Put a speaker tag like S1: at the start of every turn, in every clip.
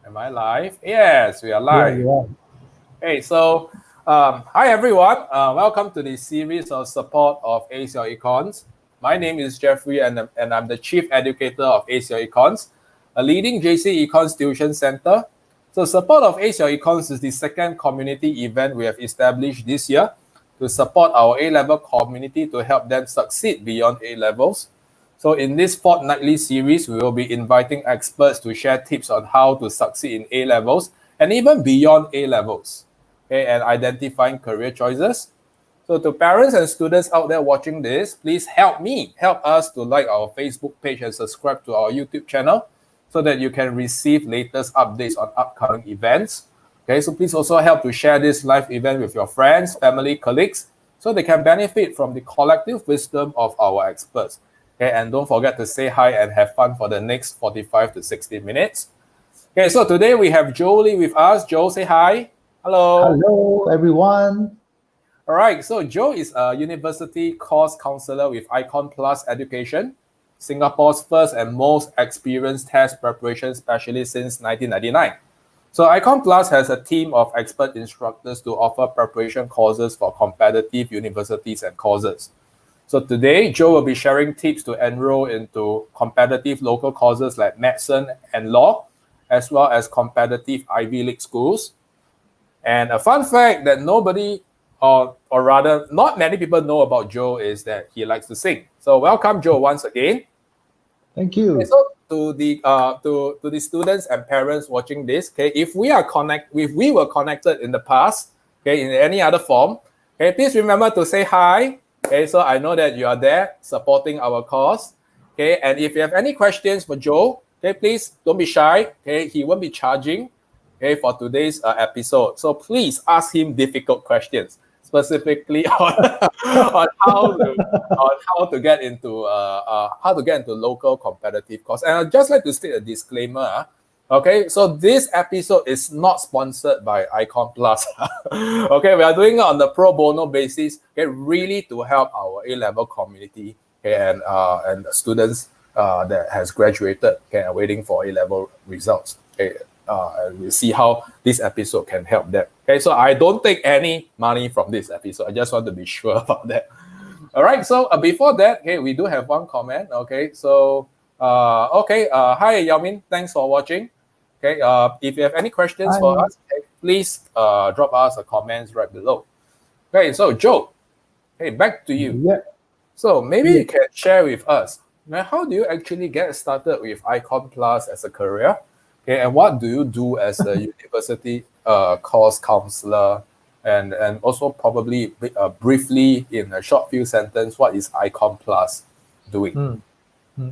S1: Am I live? Yes, we are
S2: Yeah,
S1: live.
S2: you are.
S1: Hey, so hi everyone. Welcome to the series of support of Ace Your Econs. My name is Jeffrey, and I'm the Chief Educator of Ace Your Econs, a leading JC Econs tuition center. So, support of Ace Your Econs is the second community event we have established this year to support our A-level community to help them succeed beyond A-levels. So in this fortnightly series, we will be inviting experts to share tips on how to succeed in A-levels and even beyond A-levels, okay, and identifying career choices. So to parents and students out there watching this, please help us to like our Facebook page and subscribe to our YouTube channel so that you can receive latest updates on upcoming events. Okay, so please also help to share this live event with your friends, family, colleagues, so they can benefit from the collective wisdom of our experts. Okay, and don't forget to say hi and have fun for the next 45 to 60 minutes. Okay, so today we have Jolie with us. Joe, say hi. Hello.
S2: Hello, everyone.
S1: All right, so Joe is a university course counselor with Icon Plus Education, Singapore's first and most experienced test preparation specialist since 1999. So Icon Plus has a team of expert instructors to offer preparation courses for competitive universities and courses. So today, Joe will be sharing tips to enroll into competitive local courses like medicine and law, as well as competitive Ivy League schools. And a fun fact that nobody, or rather, not many people know about Joe is that he likes to sing. So welcome, Joe, once again.
S2: Thank
S1: Okay,
S2: you.
S1: so to the students and parents watching this, okay, if we were connected in the past, okay, in any other form, okay, please remember to say hi. Okay, so I know that you are there supporting our cause. Okay, and if you have any questions for Joe, okay, please don't be shy. Okay, he won't be charging. Okay, for today's episode, so please ask him difficult questions, specifically on on how to get into local competitive course. And I'd just like to state a disclaimer. Okay, so this episode is not sponsored by Icon Plus. Okay, we are doing it on the pro bono basis, okay, really to help our A-level community, okay, and students that has graduated, okay, and waiting for A-level results. Okay, and we'll see how this episode can help them. Okay, so I don't take any money from this episode. I just want to be sure about that. All right, so before that, okay, we do have one comment. Okay, so hi Yao Min, thanks for watching. Okay, if you have any questions for
S2: Hi.
S1: us, okay, please drop us a comments right below. Okay, so Joe, hey, back to you.
S2: Yeah,
S1: So maybe
S2: yeah.
S1: you can share with us, now, how do you actually get started with Icon Plus as a career? Okay, and what do you do as a university course counselor? And also probably briefly in a short few sentences, what is Icon Plus doing?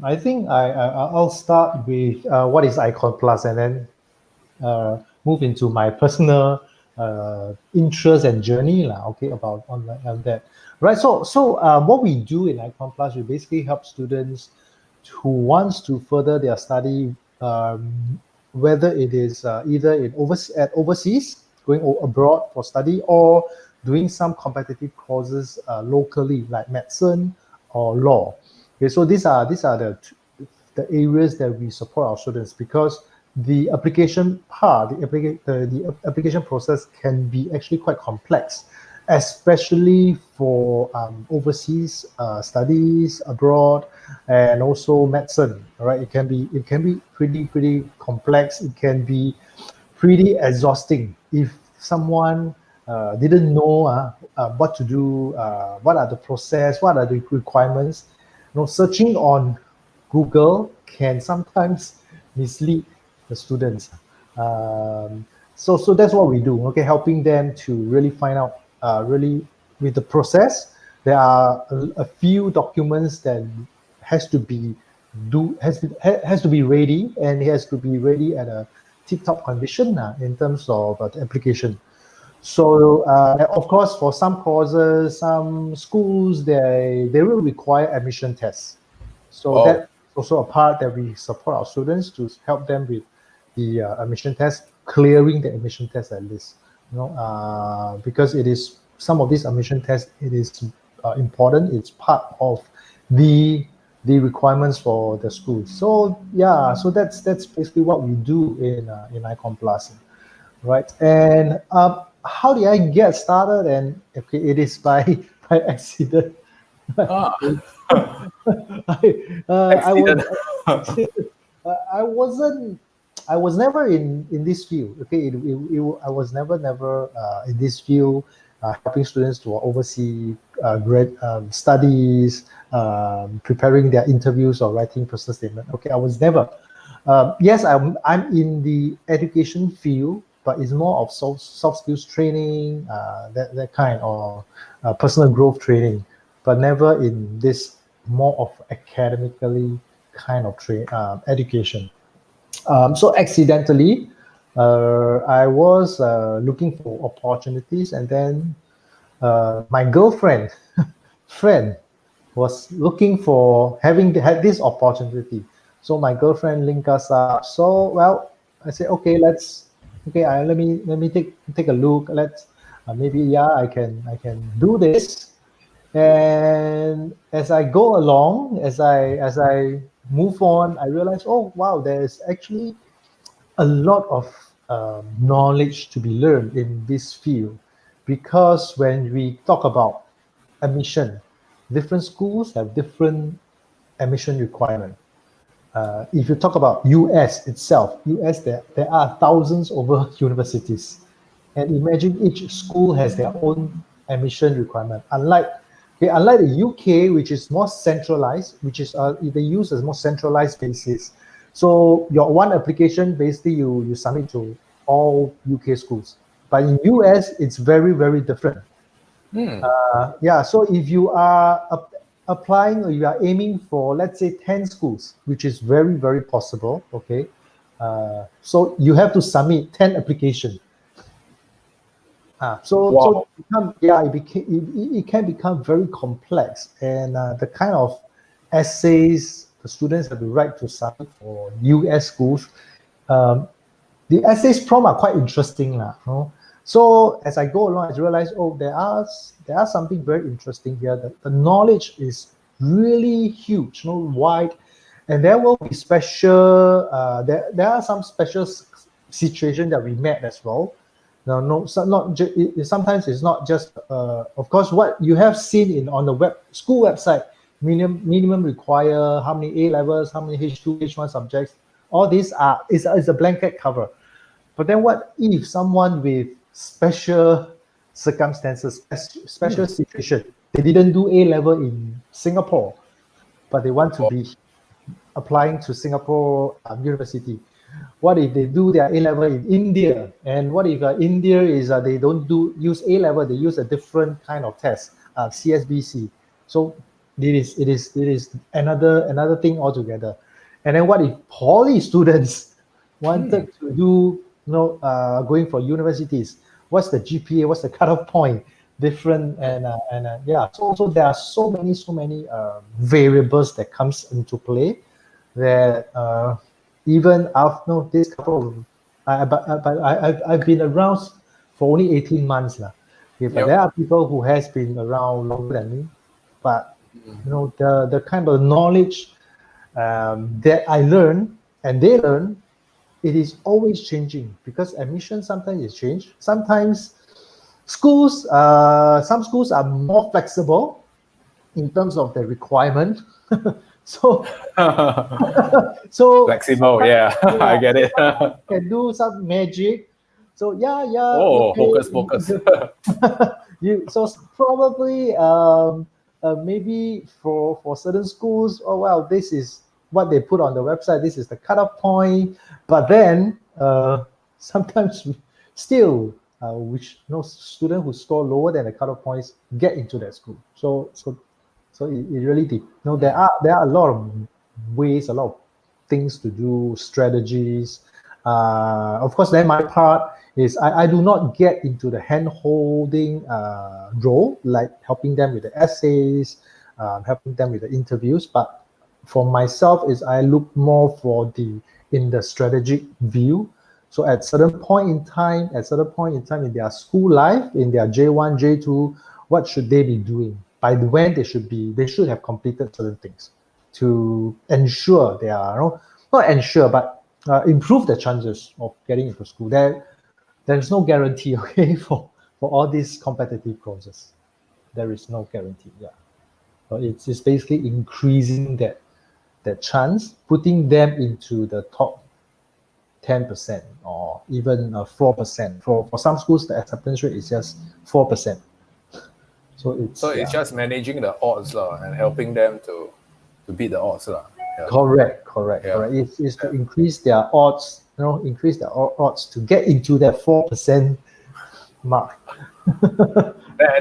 S2: I think I'll start with what is Icon Plus, and then move into my personal interest and journey lah. Okay, about on that. Right. So what we do in Icon Plus, we basically help students who wants to further their study, whether it is either at overseas, going abroad for study, or doing some competitive courses locally, like medicine or law. Okay, so these are the areas that we support our students, because the application part, the application process can be actually quite complex, especially for overseas studies abroad, and also medicine. All right, it can be pretty complex. It can be pretty exhausting if someone didn't know what to do, what are the process, what are the requirements. Searching on Google can sometimes mislead the students. So that's what we do. Okay, helping them to really find out really with the process. There are a few documents that has to be ready, and it has to be ready at a tip-top condition in terms of the application. So, of course, for some courses, some schools, they will require admission tests. So
S1: Oh,
S2: that's also a part that we support our students to help them with the admission test, clearing the admission test at least. Because it is some of these admission tests, it is important. It's part of the the requirements for the school. So yeah, so that's basically what we do in Icon Plus, right? And how did I get started? And okay, it is by by accident.
S1: Ah,
S2: I was
S1: accident.
S2: I wasn't. I was never in this field. Okay, I was never in this field, helping students to oversee grad studies, preparing their interviews or writing personal statement. Okay, I was never. Yes, I'm in the education field, but it's more of soft skills training, that kind, or personal growth training, but never in this more of academically kind of education. So accidentally, I was looking for opportunities, and then my girlfriend friend was looking for had this opportunity. So my girlfriend linked us up. So well, I said, okay, let me take a look. Let's maybe yeah, I can do this. And as I go along, as I move on, I realize, oh wow, there's actually a lot of knowledge to be learned in this field, because when we talk about admission, different schools have different admission requirement. If you talk about US itself, US, there are thousands over universities. And imagine each school has their own admission requirement. Unlike the UK, which is more centralized, which is they use as more centralized basis. So your one application, basically you submit to all UK schools. But in US, it's very, very different.
S1: Hmm.
S2: Yeah, so if you are applying, or you are aiming for, let's say, 10 schools, which is very, very possible, okay? So you have to submit 10 applications. So
S1: Wow.
S2: it can become very complex, and the kind of essays the students have to write to submit for US schools, um, the essays prompt are quite interesting, So as I go along, I realize, oh, there are something very interesting here. The knowledge is really huge, wide, and there will be special. There are some special situations that we met as well. No, so not sometimes it's not just. Of course, what you have seen on the school website, minimum require how many A levels, how many H2, H1 subjects. All these is a blanket cover. But then what if someone with special circumstances, special situation, they didn't do A level in Singapore, but they want to be applying to Singapore university? What if they do their A level in India? And what if India is they don't use A level, they use a different kind of test, CSBC. So it is another thing altogether. And then what if poly students wanted to do, going for universities? What's the GPA? What's the cutoff point? Different, and yeah. So there are so many variables that comes into play, that even after this couple of, I've been around for only 18 months now. Okay, but
S1: Yep.
S2: there are people who has been around longer than me. But the kind of knowledge that I learn and they learn, it is always changing, because admission sometimes is changed. Sometimes some schools are more flexible in terms of the requirement. so so
S1: Flexible. Yeah, I get it.
S2: can do some magic. So yeah,
S1: Oh,
S2: okay.
S1: focus.
S2: So probably maybe for certain schools, oh well, this is what they put on the website. This is the cutoff point. But then sometimes still, which student who score lower than the cutoff points get into that school. So it really did. There are a lot of ways, a lot of things to do, strategies. Of course, then my part is I do not get into the hand-holding role, like helping them with the essays, helping them with the interviews. But for myself, is I look more in the strategic view. So at certain point in time in their school life, in their J1, J2, what should they be doing? By when they should have completed certain things. to ensure they are, not ensure, but improve the chances of getting into school. There's no guarantee, okay, for all these competitive courses. There is no guarantee, yeah. So it's basically increasing that chance, putting them into the top 10% or even 4%. For some schools, the acceptance rate is just 4%. So
S1: it's just managing the odds and helping them to beat the odds. Yeah.
S2: Correct.
S1: Yeah.
S2: It's to increase their odds, increase their odds to get into that 4% mark.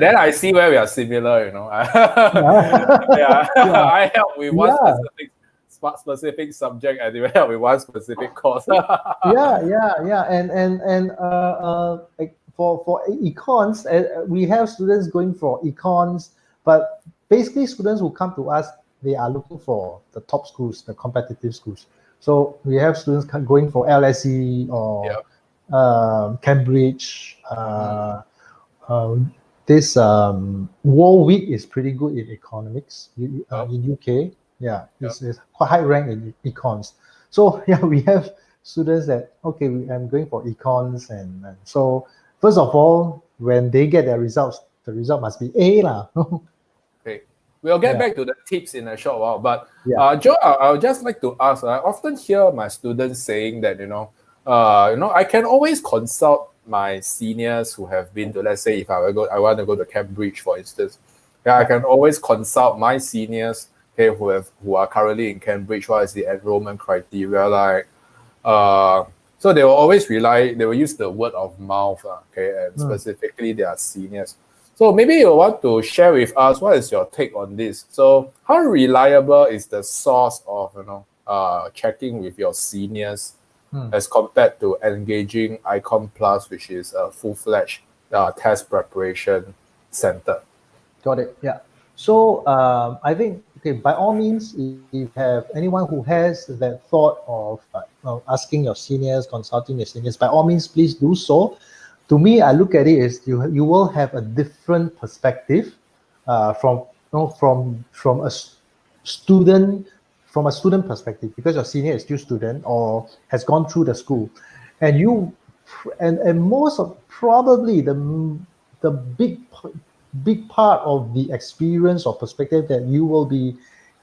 S1: Then I see where we are similar,
S2: Yeah.
S1: I help with one
S2: Yeah.
S1: specific subject and you help with one specific course.
S2: Yeah. And like for econs, we have students going for econs, but basically students who come to us, they are looking for the top schools, the competitive schools. So we have students going for LSE or Cambridge. This Warwick is pretty good in economics in UK. Yeah, it's quite high rank in econs. So yeah, we have students that I'm going for econs, and so first of all, when they get their results, the result must be A lah.
S1: Okay, we'll get back to the tips in a short while. But
S2: Yeah.
S1: Joe, I would just like to ask. I often hear my students saying that I can always consult my seniors who have been to, let's say, if I want to go to Cambridge, for instance. Yeah, I can always consult my seniors, okay, who are currently in Cambridge. What is the enrollment criteria like? So they will always they will use the word of mouth, okay, and specifically their seniors. So maybe you want to share with us what is your take on this. So how reliable is the source of checking with your seniors as compared to engaging Icon Plus, which is a full-fledged test preparation center?
S2: Got it. Yeah. So I think, by all means, if you have anyone who has that thought of asking your seniors, consulting your seniors, by all means, please do so. To me, I look at it as you will have a different perspective from a student perspective, because your senior is still student or has gone through the school, and most of probably the big part of the experience or perspective that you will be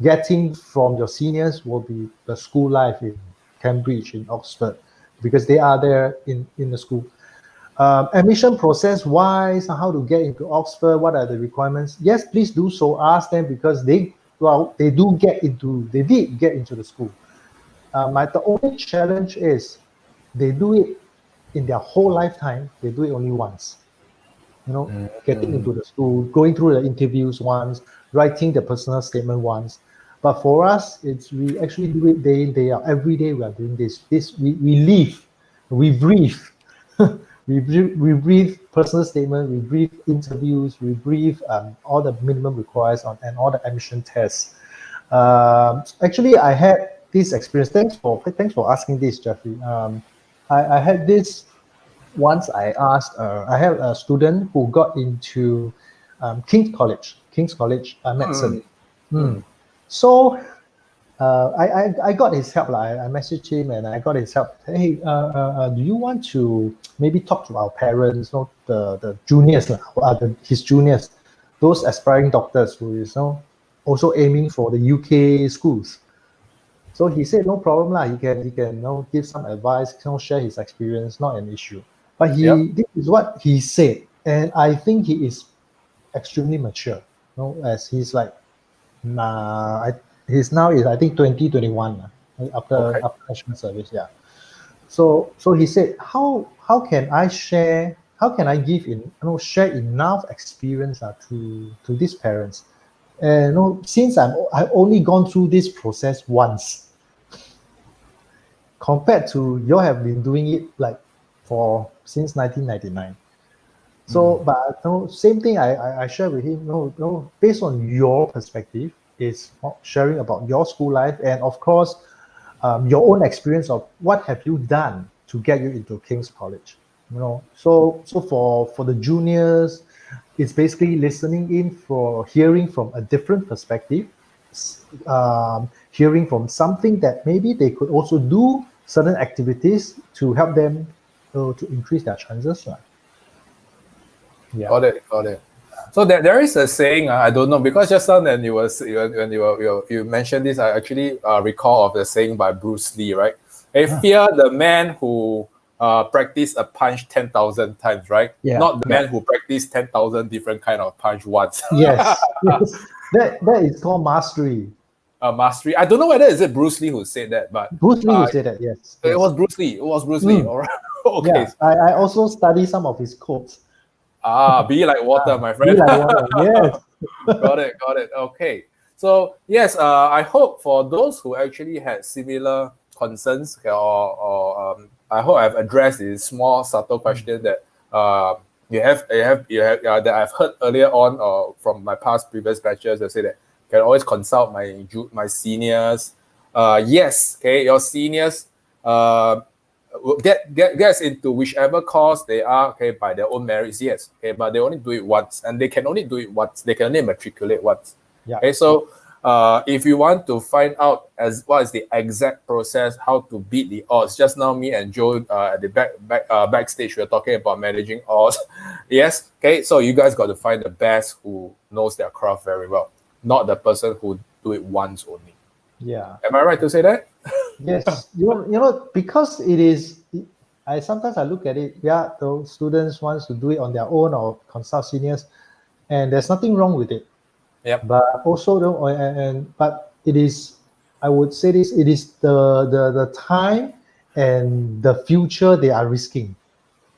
S2: getting from your seniors will be the school life in Cambridge, in Oxford, because they are there in the school. Admission process wise, how to get into Oxford, what are the requirements? Yes, please do so. Ask them, because they did get into the school. The only challenge is they do it in their whole lifetime. They do it only once. Getting into the school, going through the interviews once, writing the personal statement once. But for us, we actually do it day in, day out. Every day we are doing this. We live, we breathe. we breathe personal statement, we breathe interviews, we breathe all the minimum requires and all the admission tests. Actually, I had this experience. Thanks for asking this, Jeffrey. I had this once. I had a student who got into King's College medicine. So I got his help. I messaged him and I got his help. Hey, do you want to maybe talk to our parents, the juniors, his juniors, those aspiring doctors who is also aiming for the UK schools? So he said, no problem lah. He can give some advice, share his experience, not an issue. But this is what he said, and I think he is extremely mature. As he's like, he's now is I think 2021 after national service. Yeah. So he said, how can I share? How can I share enough experience to these parents? And since I've only gone through this process once, compared to you have been doing it like since 1999. So, but same thing I share with him. Based on your perspective, is sharing about your school life, and of course, your own experience of what have you done to get you into King's College. So for the juniors, it's basically listening in, for hearing from a different perspective, hearing from something that maybe they could also do certain activities to help them to increase their chances. Yeah.
S1: Got it. So there is a saying, I don't know, because just now when you mentioned this, I actually recall of the saying by Bruce Lee, right? Fear the man who practice a punch 10,000 times, right?
S2: Yeah,
S1: Not the man who practice 10,000 different kind of punch once.
S2: Yes. That is called mastery.
S1: Mastery. I don't know whether is it Bruce Lee who said that, but
S2: Bruce Lee who said that, yes.
S1: It was Bruce Lee. All right. Okay.
S2: Yeah, I also study some of his quotes.
S1: Be like water, my friend.
S2: Be like water, yes.
S1: Got it. Okay. So yes, I hope for those who actually had similar concerns, or I hope I've addressed this small subtle question that you have that I've heard earlier on from my previous batches. They say that you can always consult my seniors. Yes, okay, your seniors gets into whichever course they are, okay, by their own merits, yes, okay, but they only do it once, and they can only do it once. They can only matriculate once.
S2: Yeah.
S1: Okay, so if you want to find out what is the exact process, how to beat the odds, just now me and Joe at the backstage, we were talking about managing odds. Yes, okay, so you guys got to find the best who knows their craft very well, not the person who do it once only.
S2: Yeah.
S1: Am I right to say that?
S2: Yes. You know, because it is, sometimes I look at it, yeah, the students wants to do it on their own or consult seniors, and there's nothing wrong with it.
S1: Yeah.
S2: But also, but it is, I would say this, it is the time and the future they are risking,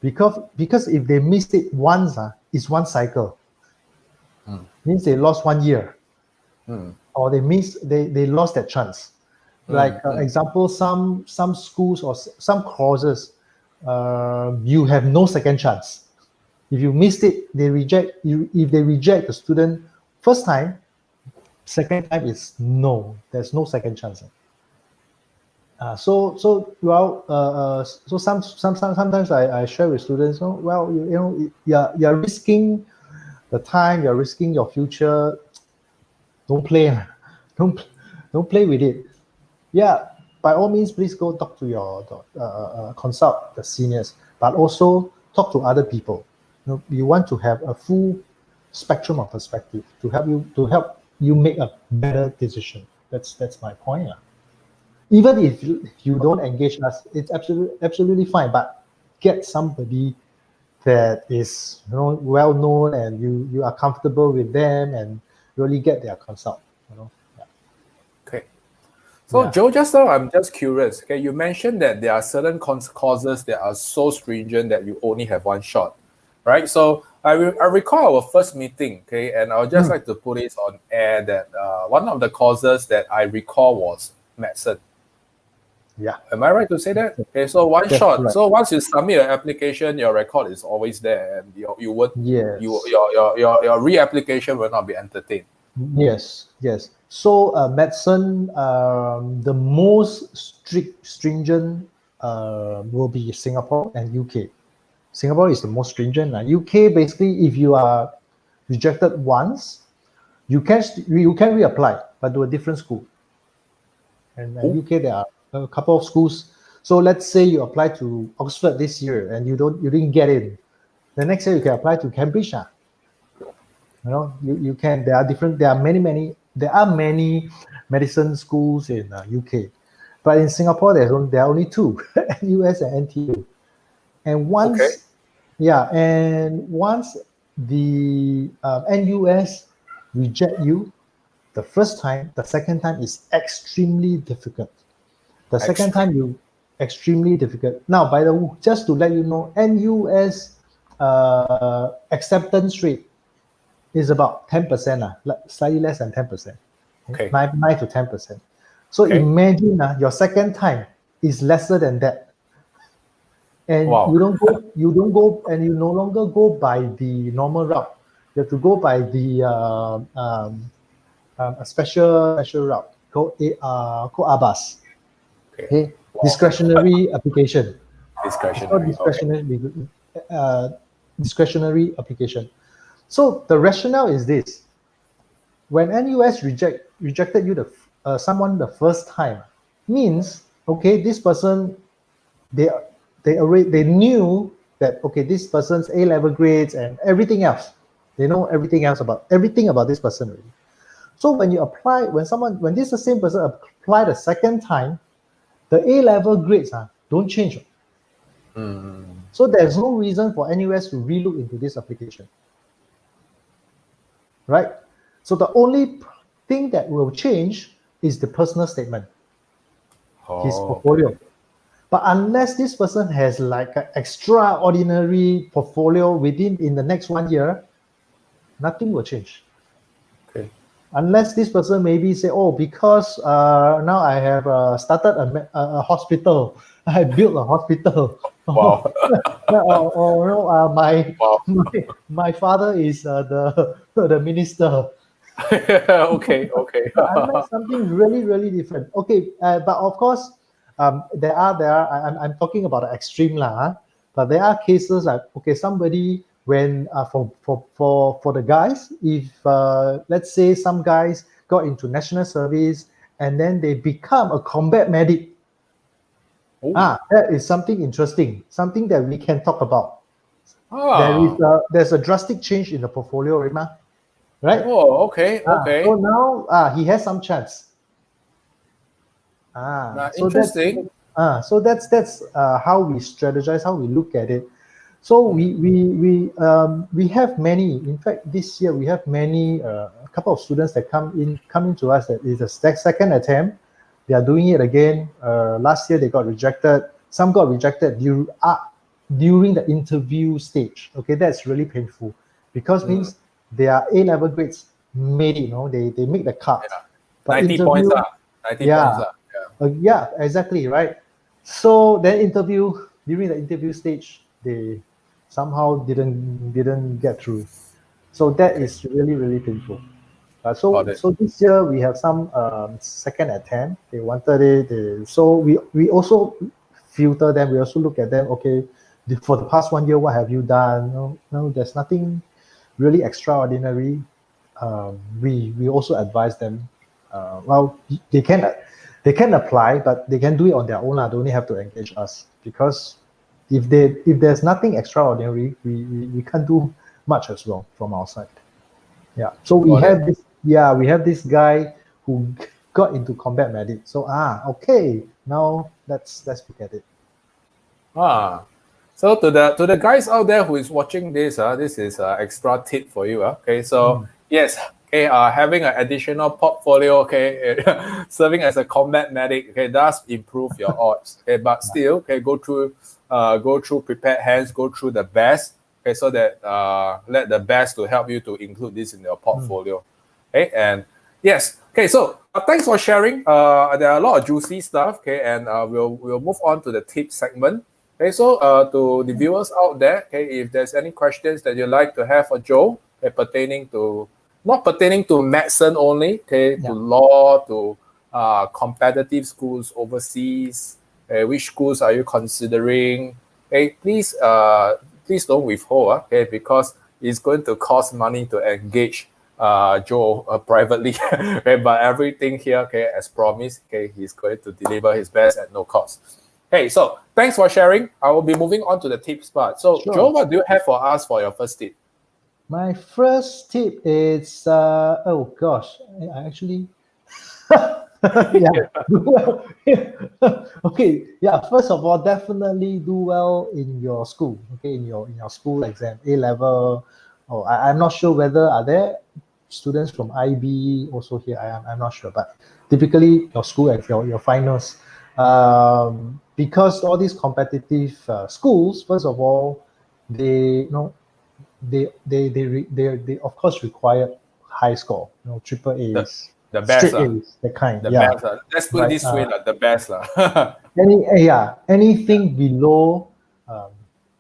S2: because if they missed it once, it's one cycle. Means they lost 1 year, or they lost that chance. Like example, some schools or some courses, you have no second chance. If you missed it, they reject you. If they reject the student first time, second time is no. There's no second chance. Sometimes I share with students. You're risking the time. You're risking your future. Don't play. Don't play with it. Yeah, by all means, please go talk to consult the seniors, but also talk to other people. You want to have a full spectrum of perspective to help you make a better decision. That's my point. Even if you don't engage us, it's absolutely fine. But get somebody that is well known and you are comfortable with them and really get their consult.
S1: Okay. So Joe, just now I'm just curious. Okay, you mentioned that there are certain causes that are so stringent that you only have one shot, right? So I recall our first meeting, okay, and I would just like to put it on air that one of the causes that I recall was medicine.
S2: Yeah.
S1: Am I right to say that? Okay, so one shot.
S2: Right.
S1: So once you submit your application, your record is always there, and your reapplication will not be entertained.
S2: Yes. So medicine, the most stringent will be Singapore and UK. Singapore is the most stringent. UK, basically, if you are rejected once, you can reapply, but to a different school. And UK, there are a couple of schools. So let's say you apply to Oxford this year and you didn't get in. The next year you can apply to Cambridge. You can. There are many medicine schools in UK, but in Singapore there are only two, NUS and NTU. And once the NUS reject you the first time, the second time is extremely difficult. The second time extremely difficult. Now, just to let you know, NUS acceptance rate is about 10%, slightly less than 10%.
S1: Okay.
S2: 9 to 10%. So imagine your second time is lesser than that. And you don't go, and you no longer go by the normal route. You have to go by the a special route called ABAS. Okay. Wow. Discretionary application. Discretionary application. So the rationale is this: when NUS rejected you someone the first time, means okay, this person they knew that okay, this person's A-level grades and everything else. They know everything about this person already. So when you apply, when this the same person apply the second time, the A-level grades don't change. So there's no reason for NUS to relook into this application, right? So the only thing that will change is the personal statement, his portfolio.
S1: Okay.
S2: But unless this person has like an extraordinary portfolio in the next 1 year, nothing will change.
S1: Okay.
S2: Unless this person maybe say, oh, because now I have started a hospital, I built a hospital.
S1: Wow.
S2: or no,
S1: Wow.
S2: my father is the minister.
S1: Okay. Okay.
S2: Unless something really, really different. Okay, but of course, I'm talking about the extreme lah. But there are cases like okay, somebody when for the guys, if let's say some guys got into national service and then they become a combat medic.
S1: Oh.
S2: That is something interesting, something that we can talk about. There's a drastic change in the portfolio, right?
S1: Oh, okay. Okay.
S2: So now he has some chance.
S1: Interesting.
S2: So that's how we strategize, how we look at it. So we have many. In fact, this year we have many a couple of students that come to us that is a second attempt. They are doing it again. Last year they got rejected. Some got rejected during the interview stage. Okay, that's really painful because means their A-level grades made it. They make the cut.
S1: Yeah.
S2: But
S1: 90 points. 90 points.
S2: Yeah, exactly, right. So then during the interview stage, they somehow didn't get through. So that is really, really painful. So this year we have some second attempt. They wanted it. So we also filter them. We also look at them. Okay, for the past 1 year, what have you done? No, there's nothing really extraordinary. We also advise them. Well, they can apply, but they can do it on their own. They don't have to engage us because if there's nothing extraordinary, we can't do much as well from our side. Yeah. So we have this guy who got into combat medic. So okay, now let's look at it.
S1: So to the guys out there who is watching this, this is an extra tip for you. Okay, so yes, okay, having an additional portfolio, okay, serving as a combat medic, okay, does improve your odds. Okay, but still, okay, go through prepared hands, go through the best. Okay, so that let the best to help you to include this in your portfolio. Okay, and yes, okay, so thanks for sharing. There are a lot of juicy stuff. Okay, and we'll move on to the tip segment. Okay, so to the viewers out there, okay, if there's any questions that you'd like to have for Joe, okay, not pertaining to medicine only, okay, to law, to competitive schools overseas, which schools are you considering? Okay, please don't withhold, okay, because it's going to cost money to engage Joe privately. Okay, but everything here, okay, as promised, okay, he's going to deliver his best at no cost. Hey, so thanks for sharing. I will be moving on to the tips part. So, sure. Joe, what do you have for us for your first tip?
S2: My first tip is oh gosh, I actually okay, first of all, definitely do well in your school. Okay, in your school exam, A-level. I'm not sure whether are there students from IB also here. I'm not sure, but typically your school and your finals. Because all these competitive schools, first of all, they of course require high score, triple A's,
S1: the best,
S2: straight A's, that kind.
S1: The best. Let's put it this way, the best.
S2: Anything below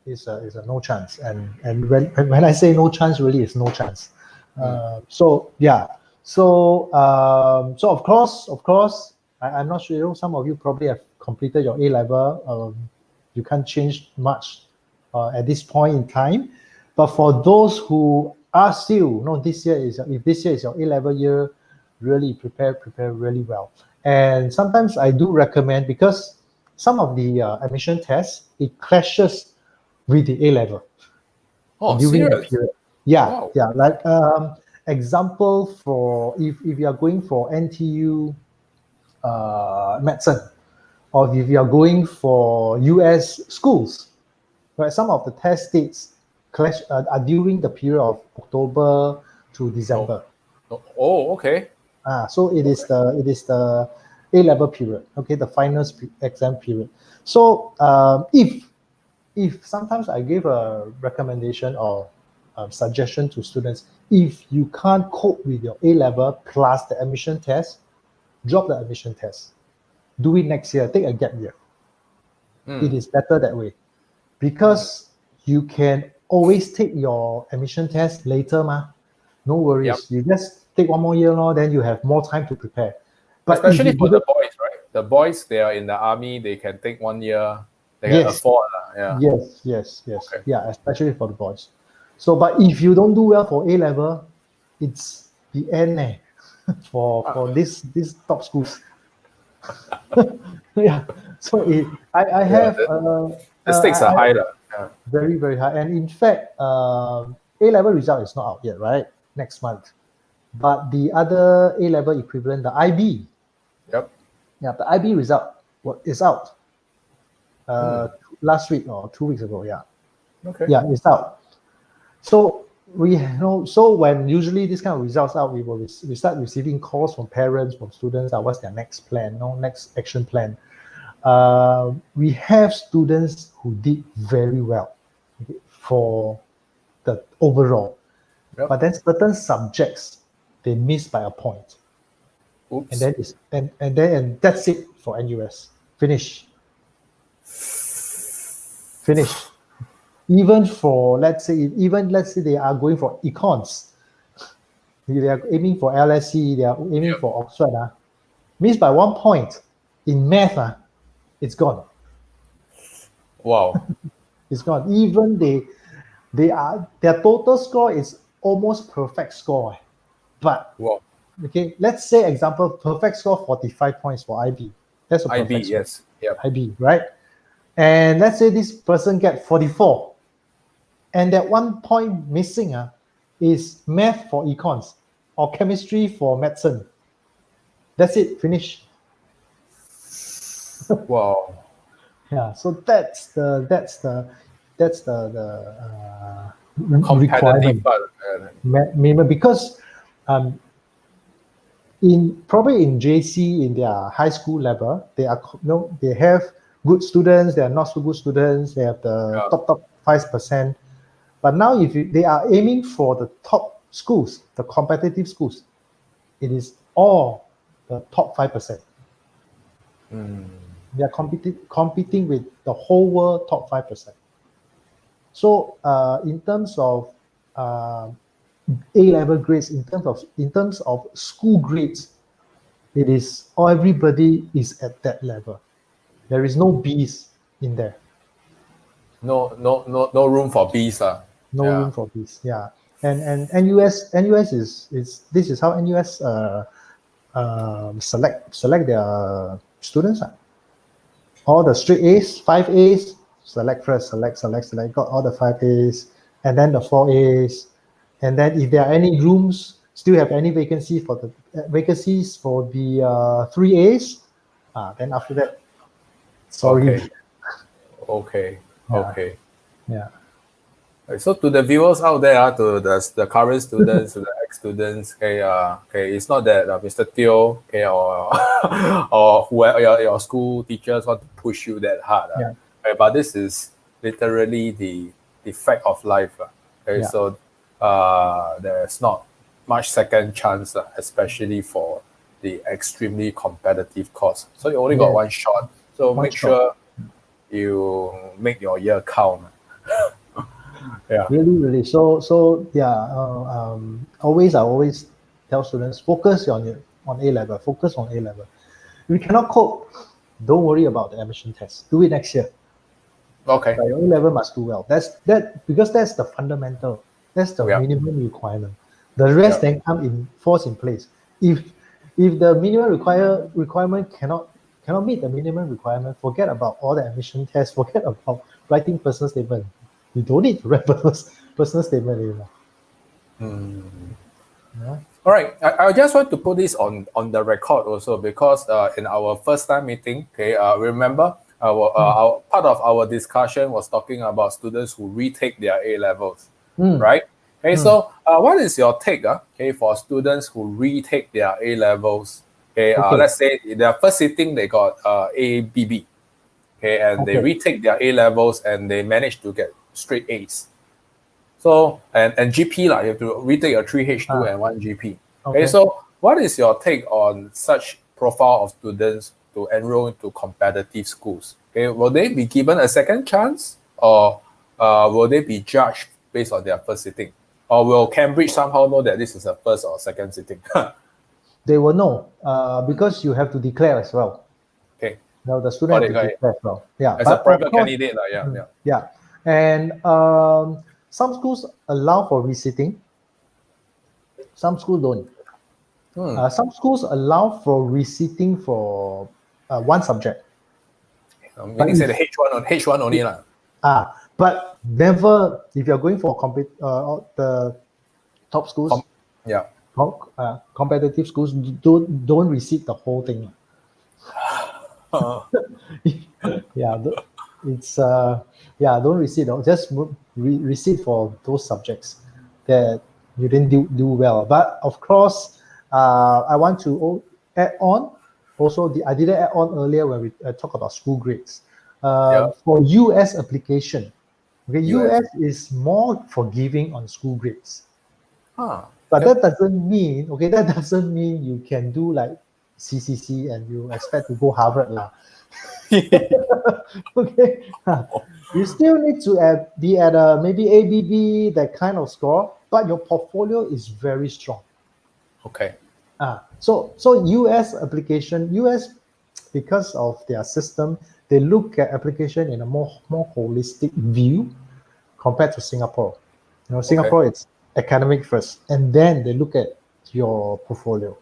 S2: is a no chance, and when I say no chance, really is no chance. So of course, I'm not sure. Some of you probably have completed your A-level. You can't change much at this point in time. But for those who are still, no, this year is, if this year is your A-level year, really prepare really well. And sometimes I do recommend, because some of the admission tests, it clashes with the A-level
S1: Oh,
S2: during that
S1: serious?
S2: period. Yeah,
S1: Wow.
S2: yeah. Like example, for if you are going for NTU medicine, or if you are going for US schools, right? Some of the test dates clash are during the period of October to
S1: No.
S2: December.
S1: No. Oh, okay.
S2: So it is the A-level period, okay, the finals exam period. So if sometimes I give a recommendation or suggestion to students, if you can't cope with your A-level plus the admission test, drop the admission test. Do it next year. Take a gap year. It is better that way, because you can always take your admission test later, no
S1: Yep.
S2: worries. You just take one more year, then you have more time to prepare. But if
S1: Especially
S2: you
S1: for the
S2: didn't,
S1: boys, right? The boys, they are in the army. They can take 1 year. They can
S2: yes,
S1: afford. Yeah.
S2: yes,
S1: Okay.
S2: yeah, especially for the boys. So, but if you don't do well for A level, it's the end for this top schools. Yeah. So I
S1: Yeah.
S2: have
S1: The stakes are
S2: I
S1: higher. Yeah.
S2: very high, and in fact, A level result is not out yet, right? Next month, but the other A level equivalent, the IB,
S1: Yep.
S2: yeah, the IB result is out
S1: Hmm.
S2: last week or 2 weeks ago. Yeah,
S1: Okay.
S2: yeah, it's out. So so when usually this kind of results out, we start receiving calls from parents, from students. What's their next plan? Next action plan. We have students who did very well, okay, for the overall,
S1: Yep.
S2: but then certain subjects they missed by a point, and
S1: Oops.
S2: then and that's it for NUS. Finish. Even for let's say they are going for Econs, they are aiming for LSE, they are aiming
S1: Yep.
S2: for Oxford. Missed by 1 point in math, it's gone.
S1: Wow.
S2: It's gone. Even their total score is almost perfect score. But
S1: Wow.
S2: okay, let's say example, perfect score 45 points for IB. That's a
S1: IB.
S2: perfect score.
S1: Yes. Yep.
S2: IB, right? And let's say this person get 44, and that 1 point missing is math for econs or chemistry for medicine. That's it, finish.
S1: Wow.
S2: Yeah, so that's the
S1: Competitive
S2: requirement
S1: part.
S2: minimum, because um, in JC, in their high school level, they have good students, they are not so good students, they have the
S1: Yeah.
S2: top 5%. But now if they are aiming for the top schools, the competitive schools, it is all the top 5%. They are competing with the whole world top 5%. So in terms of A-level grades, in terms of school grades, it is everybody is at that level. There is no B's in there.
S1: No room for bees.
S2: No
S1: Yeah.
S2: room for B's. Yeah, and NUS is this is how NUS select their students. All the straight A's, 5 A's, select first, select, got all the 5 A's, and then the 4 A's, and then if there are any rooms, still have any vacancies for the 3 A's, then after that, sorry.
S1: Okay. Okay.
S2: Yeah,
S1: Okay.
S2: yeah,
S1: So to the viewers out there, to the current students, to the ex-students, okay, it's not that Mr. Teo, okay, or or whoever your school teachers want to push you that hard,
S2: yeah,
S1: okay, but this is literally the fact of life, okay.
S2: yeah,
S1: So there's not much second chance, especially for the extremely competitive course. So you only got
S2: yeah.
S1: one shot. So
S2: One
S1: make
S2: shot.
S1: sure you make your year count. Yeah.
S2: Really. So yeah. I always tell students, focus on A level. Focus on A level. If you cannot cope, don't worry about the admission test. Do it next year.
S1: Okay.
S2: But your A level must do well. Because that's the fundamental. That's the
S1: Yeah.
S2: minimum requirement. The rest then falls in place. If the minimum requirement cannot meet the minimum requirement, forget about all the admission tests, forget about writing personal statement. You don't need to write personal statement anymore. Yeah.
S1: All right, I just want to put this on the record also, because in our first time meeting, okay, remember our part of our discussion was talking about students who retake their A levels, right? Okay, so what is your take, okay, for students who retake their A levels? Okay, let's say in their first sitting they got ABB, okay, and they retake their A levels and they managed to get straight A's. So, and GP, you have to retake a 3H2 and 1 GP. Okay, so what is your take on such profile of students to enroll into competitive schools? Okay, will they be given a second chance, or will they be judged based on their first sitting? Or will Cambridge somehow know that this is a first or second sitting?
S2: They will know because you have to declare as well.
S1: Okay.
S2: Now the student have to declare as well. Yeah.
S1: As a private candidate,
S2: yeah. And some schools allow for resitting. Some schools don't. Some schools allow for resitting for one subject.
S1: Meaning say the H1 only lah.
S2: But never, if you're going for the top schools, competitive schools, don't resit the whole thing. Don't resit. Just resit for those subjects that you didn't do well. But of course, I want to add on. Also, I didn't add on earlier when we talked about school grades. For US application, okay, US is more forgiving on school grades. But that doesn't mean you can do like CCC and you expect to go Harvard lah. Okay, you still need to be at maybe ABB, that kind of score, but your portfolio is very strong.
S1: Okay.
S2: So US application, because of their system, they look at application in a more holistic view compared to Singapore. Singapore it's academic first, and then they look at your portfolio.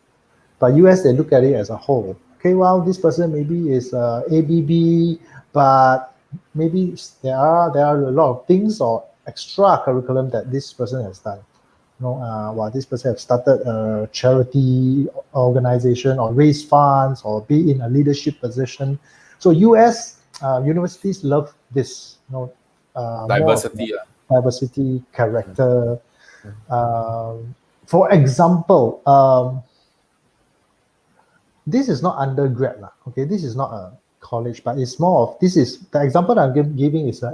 S2: But US, they look at it as a whole. Okay, well, this person maybe is ABB, but maybe there are a lot of things or extra curriculum that this person has done. This person has started a charity organization or raised funds or be in a leadership position. So US universities love this, diversity, character. For example, this is not undergrad, okay? This is not a college, but it's more of, this is, the example that I'm giving is an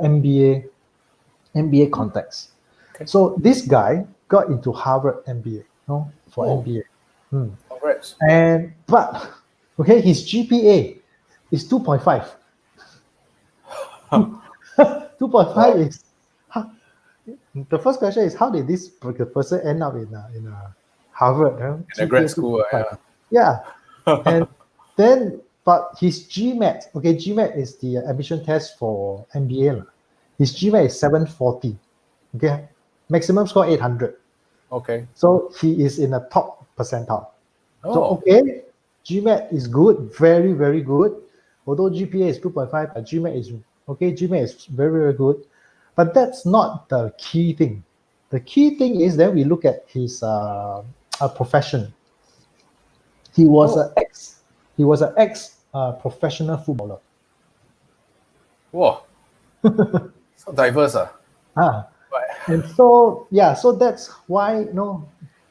S2: MBA context. Okay. So this guy got into Harvard MBA, for MBA.
S1: Congrats.
S2: But his GPA is 2.5. 2.5 is, the first question is, how did this person end up in a Harvard?
S1: In a grad school,
S2: and then, but his GMAT, GMAT is the admission test for MBA. His GMAT is 740. Okay, maximum score 800.
S1: Okay. So
S2: he is in a top percentile. So GMAT is good, very, very good. Although GPA is 2.5, but GMAT is GMAT is very, very good. But that's not the key thing. The key thing is that we look at his profession. He was an ex professional footballer.
S1: Whoa. So diverse.
S2: And so that's why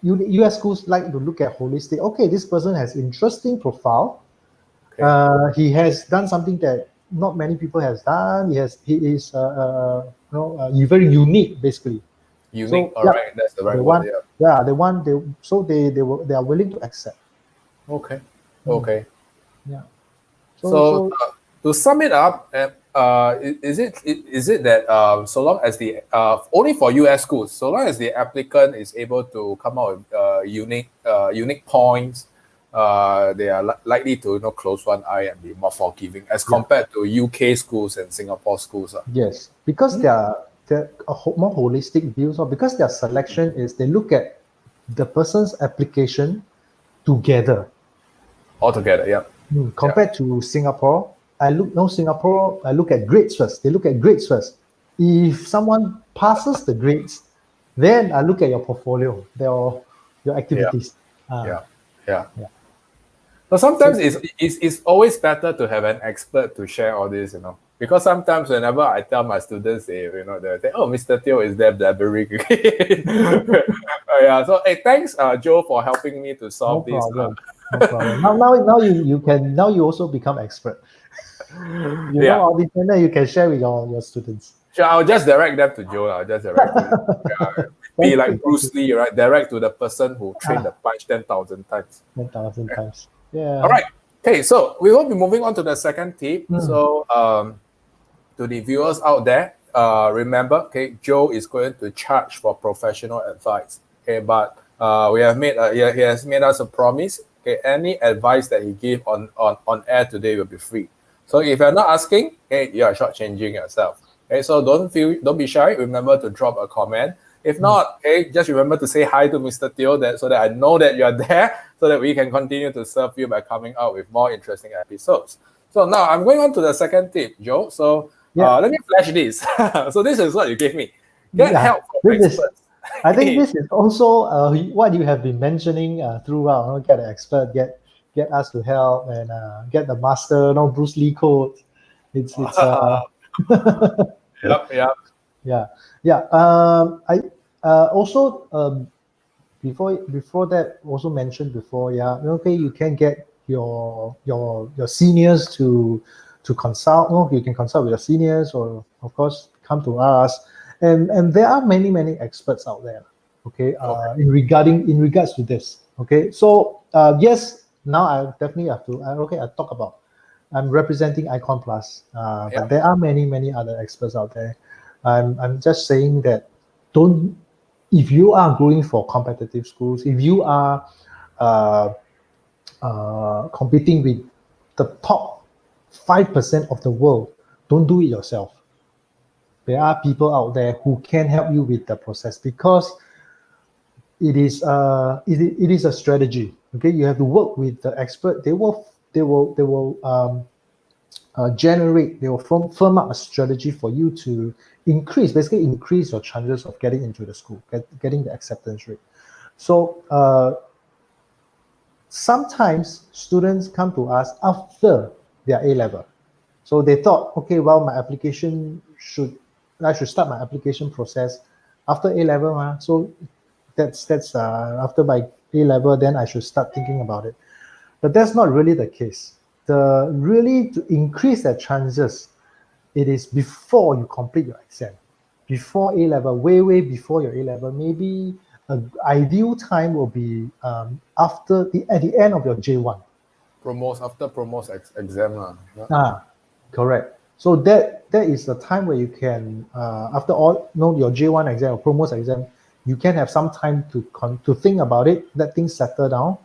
S2: US schools like to look at holistic. Okay, this person has interesting profile. He has done something that not many people has done. He is very unique, basically.
S1: Unique, so, right? That's the right word.
S2: They are willing to accept.
S1: Okay.
S2: Yeah.
S1: So to sum it up, is it that so long as the only for US schools, so long as the applicant is able to come out with unique points, they are likely to close one eye and be more forgiving as compared to UK schools and Singapore schools.
S2: Yes, because their more holistic views of, because their selection is they look at the person's application together.
S1: Altogether, yeah.
S2: Compared to Singapore, I look at grades first. They look at grades first. If someone passes the grades, then I look at your portfolio, your activities.
S1: Yeah. So sometimes it's always better to have an expert to share all this, because sometimes whenever I tell my students, they say, "Oh, Mr. Teo is there blabbering." Yeah. So hey, thanks, Joe, for helping me to solve this.
S2: No problem. Now you also become expert. You know all this, and then you can share with your students.
S1: Sure, I'll just direct them to Joe. I'll just direct to be like Bruce Lee, right? Direct to the person who trained the punch 10,000 times.
S2: 10,000 times. Yeah.
S1: All right. Okay, so we will be moving on to the second tip. So to the viewers out there, remember, okay, Joe is going to charge for professional advice. Okay, but he has made us a promise. Okay, any advice that he gives on air today will be free. So if you're not asking, okay, you are shortchanging yourself. Okay, so don't be shy. Remember to drop a comment. If not, okay, just remember to say hi to Mr. Teo so that I know that you're there, so that we can continue to serve you by coming out with more interesting episodes. So now I'm going on to the second tip, Joe. So let me flash this. So this is what you gave me. Get help from experts.
S2: I think this is also what you have been mentioning throughout. Get an expert, get us to help, and get the master, Bruce Lee code. It's Yeah. I also before that also mentioned before. Yeah. Okay. You can get your seniors to consult. You can consult with your seniors, or of course come to us. And there are many experts out there. Okay. In regards to this. Okay. So yes. Now I definitely have to. I talk about. I'm representing Icon Plus, but there are many other experts out there. I'm just saying that if you are going for competitive schools, if you are competing with the top 5% of the world, don't do it yourself. There are people out there who can help you with the process, because it is a strategy. Okay, you have to work with the expert. They will firm up a strategy for you to increase your chances of getting into the school, getting the acceptance rate. So sometimes students come to us after their A-level. So they thought, okay, well, I should start my application process after A-level. So that's after my A-level, then I should start thinking about it. But that's not really the case. To increase their chances, it is before you complete your exam, before A-level, way before your A-level. Maybe an ideal time will be at the end of your J1.
S1: After Promos exam.
S2: Correct. So that is the time where you can, after all, your J1 exam or Promos exam, you can have some time to think about it, let things settle down,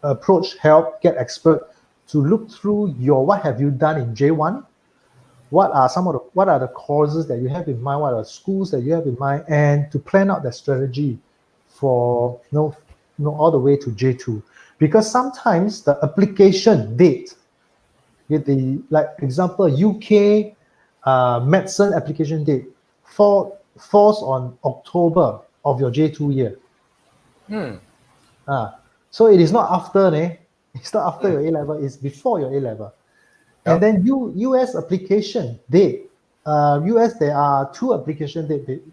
S2: approach help, get expert to look through what have you done in J1, what are the courses that you have in mind, what are the schools that you have in mind, and to plan out the strategy for all the way to J2. Because sometimes the application date, like example, UK medicine application date falls on October of your J2 year. So it is not after, it's not after your A-level, it's before your A-level. And then US application date. US, there are two application date,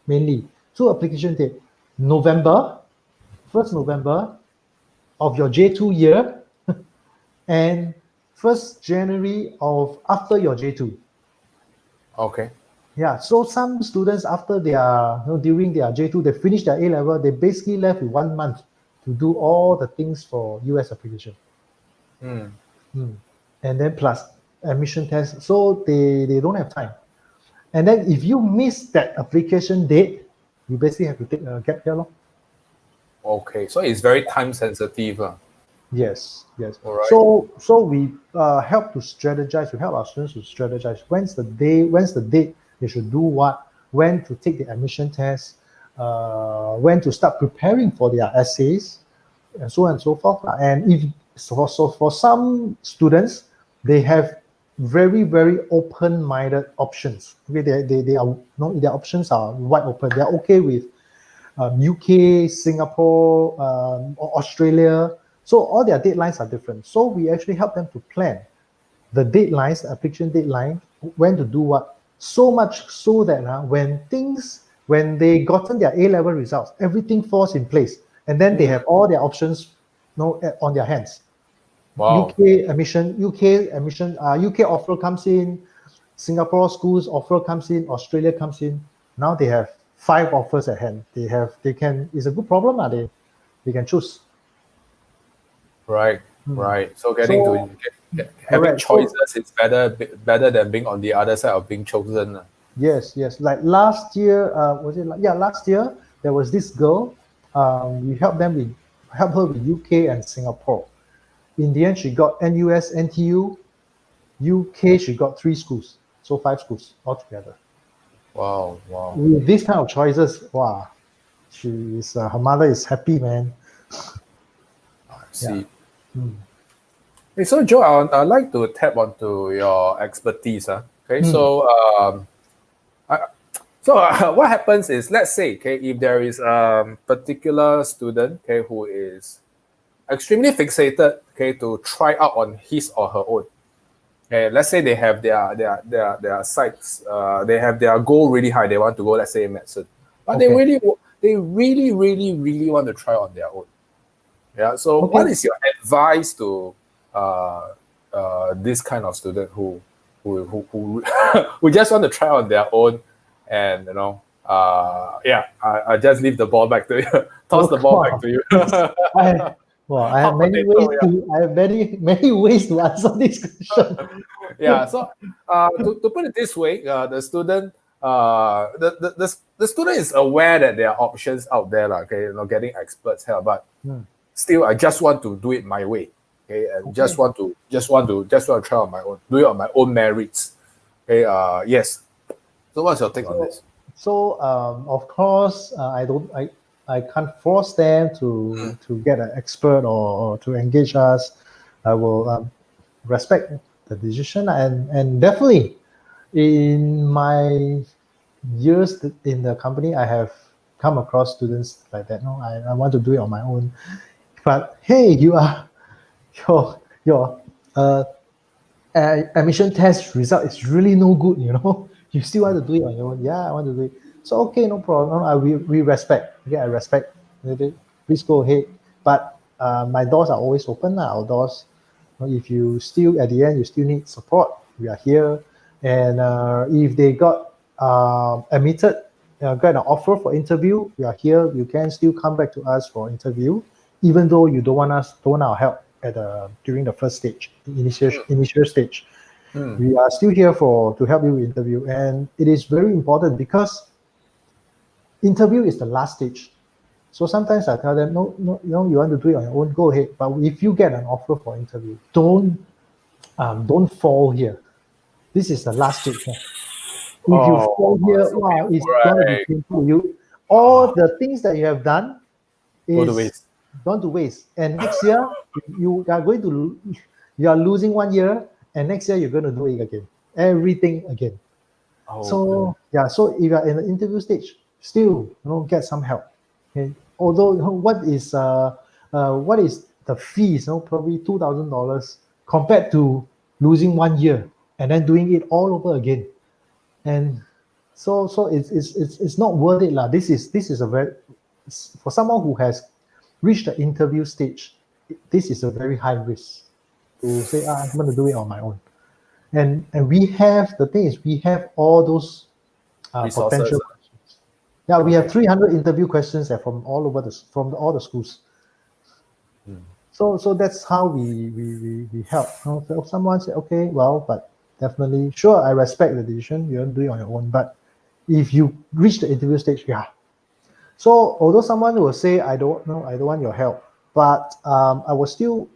S2: mainly two application date. 1st November of your J2 year, and 1st January of after your J2.
S1: Okay.
S2: Yeah, so some students after during their J2, they finish their A-level, they basically left with 1 month to do all the things for US application. And then plus admission test, so they don't have time. And then if you miss that application date, you basically have to take a gap year.
S1: Okay, so it's very time sensitive.
S2: Yes.
S1: All right.
S2: So we help to strategize. We help our students to strategize. When's the date they should do what, when to take the admission test, when to start preparing for their essays, and so on and so forth. And if for some students, they have very open-minded options. Okay, they are no, their options are wide open. They are okay with UK, Singapore, or Australia. So all their deadlines are different. So we actually help them to plan the deadlines, the application deadline, when to do what. So much so that when they gotten their A-level results, everything falls in place, and then they have all their options, on their hands.
S1: Wow.
S2: UK offer comes in, Singapore schools offer comes in, Australia comes in. Now they have 5 offers at hand. It's a good problem. They can choose.
S1: Right. Right. So
S2: So
S1: having
S2: correct.
S1: choices is better than being on the other side of being chosen.
S2: Yes. Like last year, last year there was this girl. We helped her with UK and Singapore. In the end, she got NUS, NTU, UK. She got 3 schools, so 5 schools altogether.
S1: Wow.
S2: With these kind of choices, wow, her mother is happy, man.
S1: I see.
S2: Yeah.
S1: Hey, so Joe, I'd like to tap onto your expertise. Okay, so what happens is, let's say, okay, if there is a particular student, okay, who is extremely fixated, okay, to try out on his or her own. Okay, let's say they have their sights, they have their goal really high. They want to go, let's say, medicine, but they really want to try on their own. Yeah. So, what is your advice to this kind of student who who just want to try on their own, and I just leave the ball back to you, toss the ball back to you.
S2: I have many ways to answer this question.
S1: Yeah. So to put it this way, the student the student is aware that there are options out there, okay, getting experts help, but still, I just want to do it my way. Okay, and just want to try on my own, do it on my own merits. Okay, yes. So what's your take on this?
S2: So of course, I can't force them to get an expert or to engage us. I will respect the decision, and definitely in my years in the company, I have come across students like that. No, I want to do it on my own. But hey, your admission test result is really no good. You still want to do it on your own. Yeah, I want to do it. So okay, no problem. We respect. Okay, I respect. Please go ahead. But my doors are always open. Our doors. If you still at the end you still need support, we are here. And if they got admitted, got an offer for interview, we are here. You can still come back to us for interview, even though you don't want our help during the first stage, the initial stage. We are still here to help you with interview, and it is very important because interview is the last stage. So sometimes I tell them, no, you want to do it on your own, go ahead. But if you get an offer for interview, don't fall here. This is the last stage. If you fall here, it's going to be painful. All the things that you have done is gone to waste. And next year, you are losing 1 year, and next year you're going to do it again, everything again. So if you are in the interview stage, still get some help. Okay, although what is the fees? Probably $2,000 compared to losing 1 year and then doing it all over again. And so it's not worth it, lah. This is a very, for someone who has reached the interview stage, this is a very high risk to say, I'm going to do it on my own. And we have, the thing is, we have all those potential questions. Yeah, we have 300 interview questions from all over from all the schools. So that's how we help. So if someone say, okay, well, but definitely, sure, I respect the decision. You don't do it on your own. But if you reach the interview stage, yeah. So although someone will say, I don't want your help, but I will still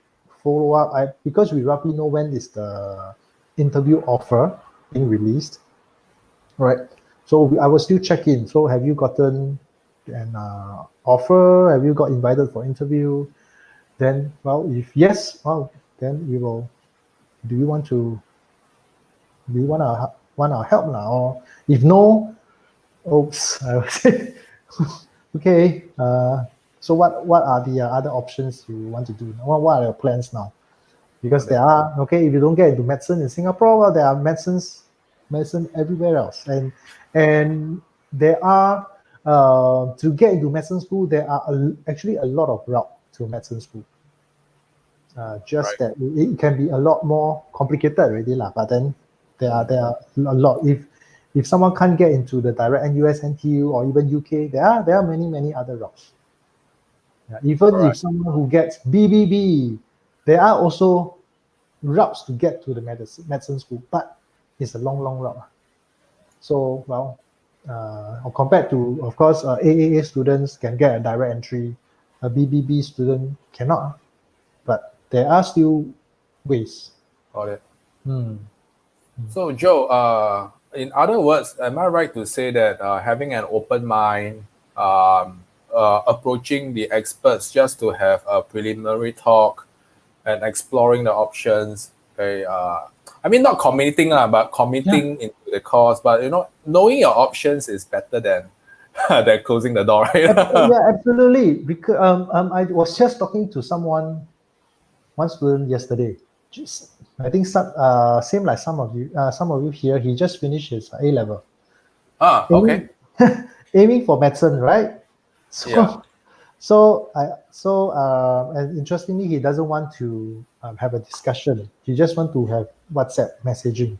S2: follow up. Because we roughly know when is the interview offer being released, right? So I will still check in. So have you gotten an offer? Have you got invited for interview? Then, well, if yes, well, then we will. Do you want our help now? Or if no, oops, I would say, okay. So what are the other options you want to do? What are your plans now? Because there are, okay, if you don't get into medicine in Singapore, well, there are medicine everywhere else, and there are to get into medicine school, there are actually a lot of route to medicine school. Just that it can be a lot more complicated already lah. But then there are a lot. If someone can't get into the direct NUS, NTU, or even UK, there are many other routes. Yeah, even if someone who gets BBB, there are also routes to get to the medicine school, but it's a long route. So, well, compared to, of course, AAA students can get a direct entry, a BBB student cannot, but there are still ways.
S1: Got it.
S2: Hmm.
S1: So, Joe, in other words, am I right to say that having an open mind, approaching the experts just to have a preliminary talk and exploring the options, okay, I mean, not committing, but committing into the course, but, knowing your options is better than than closing the door, right?
S2: Yeah, absolutely. Because I was just talking to one student yesterday. I think same like some of you here. He just finished his A level.
S1: Okay.
S2: Aiming for medicine, right? So,
S1: yeah.
S2: And interestingly, he doesn't want to have a discussion. He just want to have WhatsApp messaging.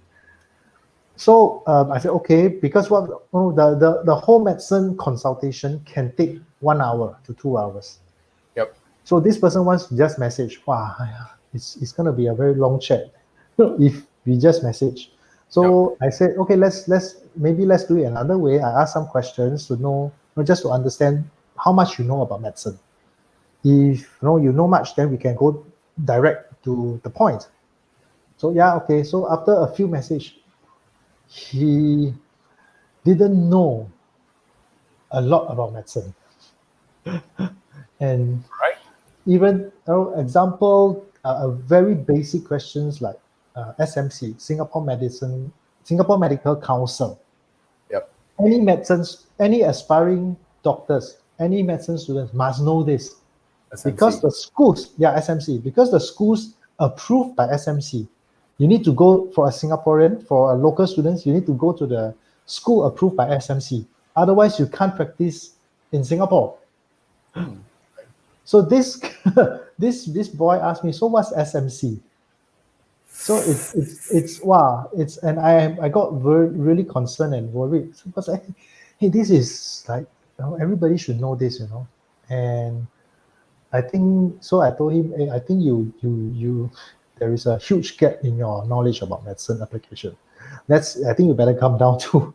S2: So I said, okay, because the whole medicine consultation can take 1 hour to 2 hours.
S1: Yep.
S2: So this person wants to just message. Wow, it's going to be a very long chat if we just message. So I said, okay, let's do it another way. I asked some questions to know, just to understand how much you know about medicine. If you know much, then we can go direct to the point. So yeah, okay. So after a few messages, he didn't know a lot about medicine. And even example, a very basic questions like SMC, Singapore Medical Council.
S1: Yep.
S2: Any aspiring doctors, any medicine students must know this.
S1: SMC.
S2: Because the schools, SMC, because the schools approved by SMC. You need to go for a local students, you need to go to the school approved by SMC. Otherwise, you can't practice in Singapore. So this this boy asked me, so what's SMC? So and I got really concerned and worried because hey, this is like everybody should know this, and I think so. I told him, hey, I think you there is a huge gap in your knowledge about medicine application. I think you better come down to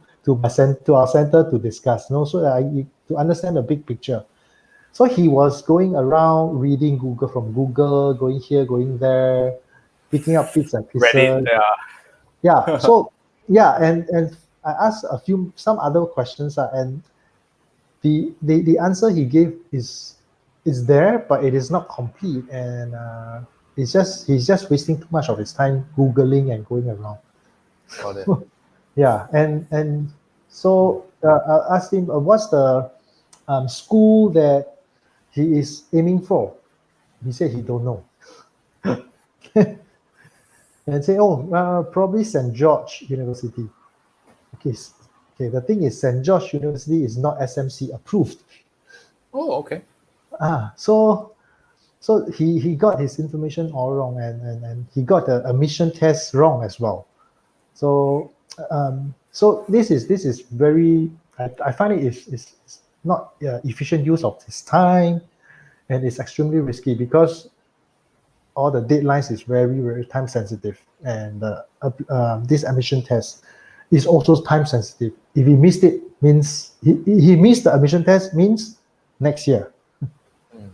S2: our center to discuss, so that to understand the big picture. So he was going around reading from Google, going here, going there, picking up bits and pieces.
S1: Reddit,
S2: yeah. So and I asked some other questions, and the answer he gave is there, but it is not complete, and he's just wasting too much of his time Googling and going around.
S1: Got it.
S2: Yeah, and so I asked him, what's the school that he is aiming for? He said he don't know. And say, probably St. George University. Okay, the thing is, St. George University is not SMC approved.
S1: Oh, okay.
S2: So he got his information all wrong, and he got the admission test wrong as well. So this is very, I find it is not efficient use of his time, and it's extremely risky because all the deadlines is very, very time sensitive, and this admission test is also time sensitive. If he missed it, means he missed the admission test, means next year.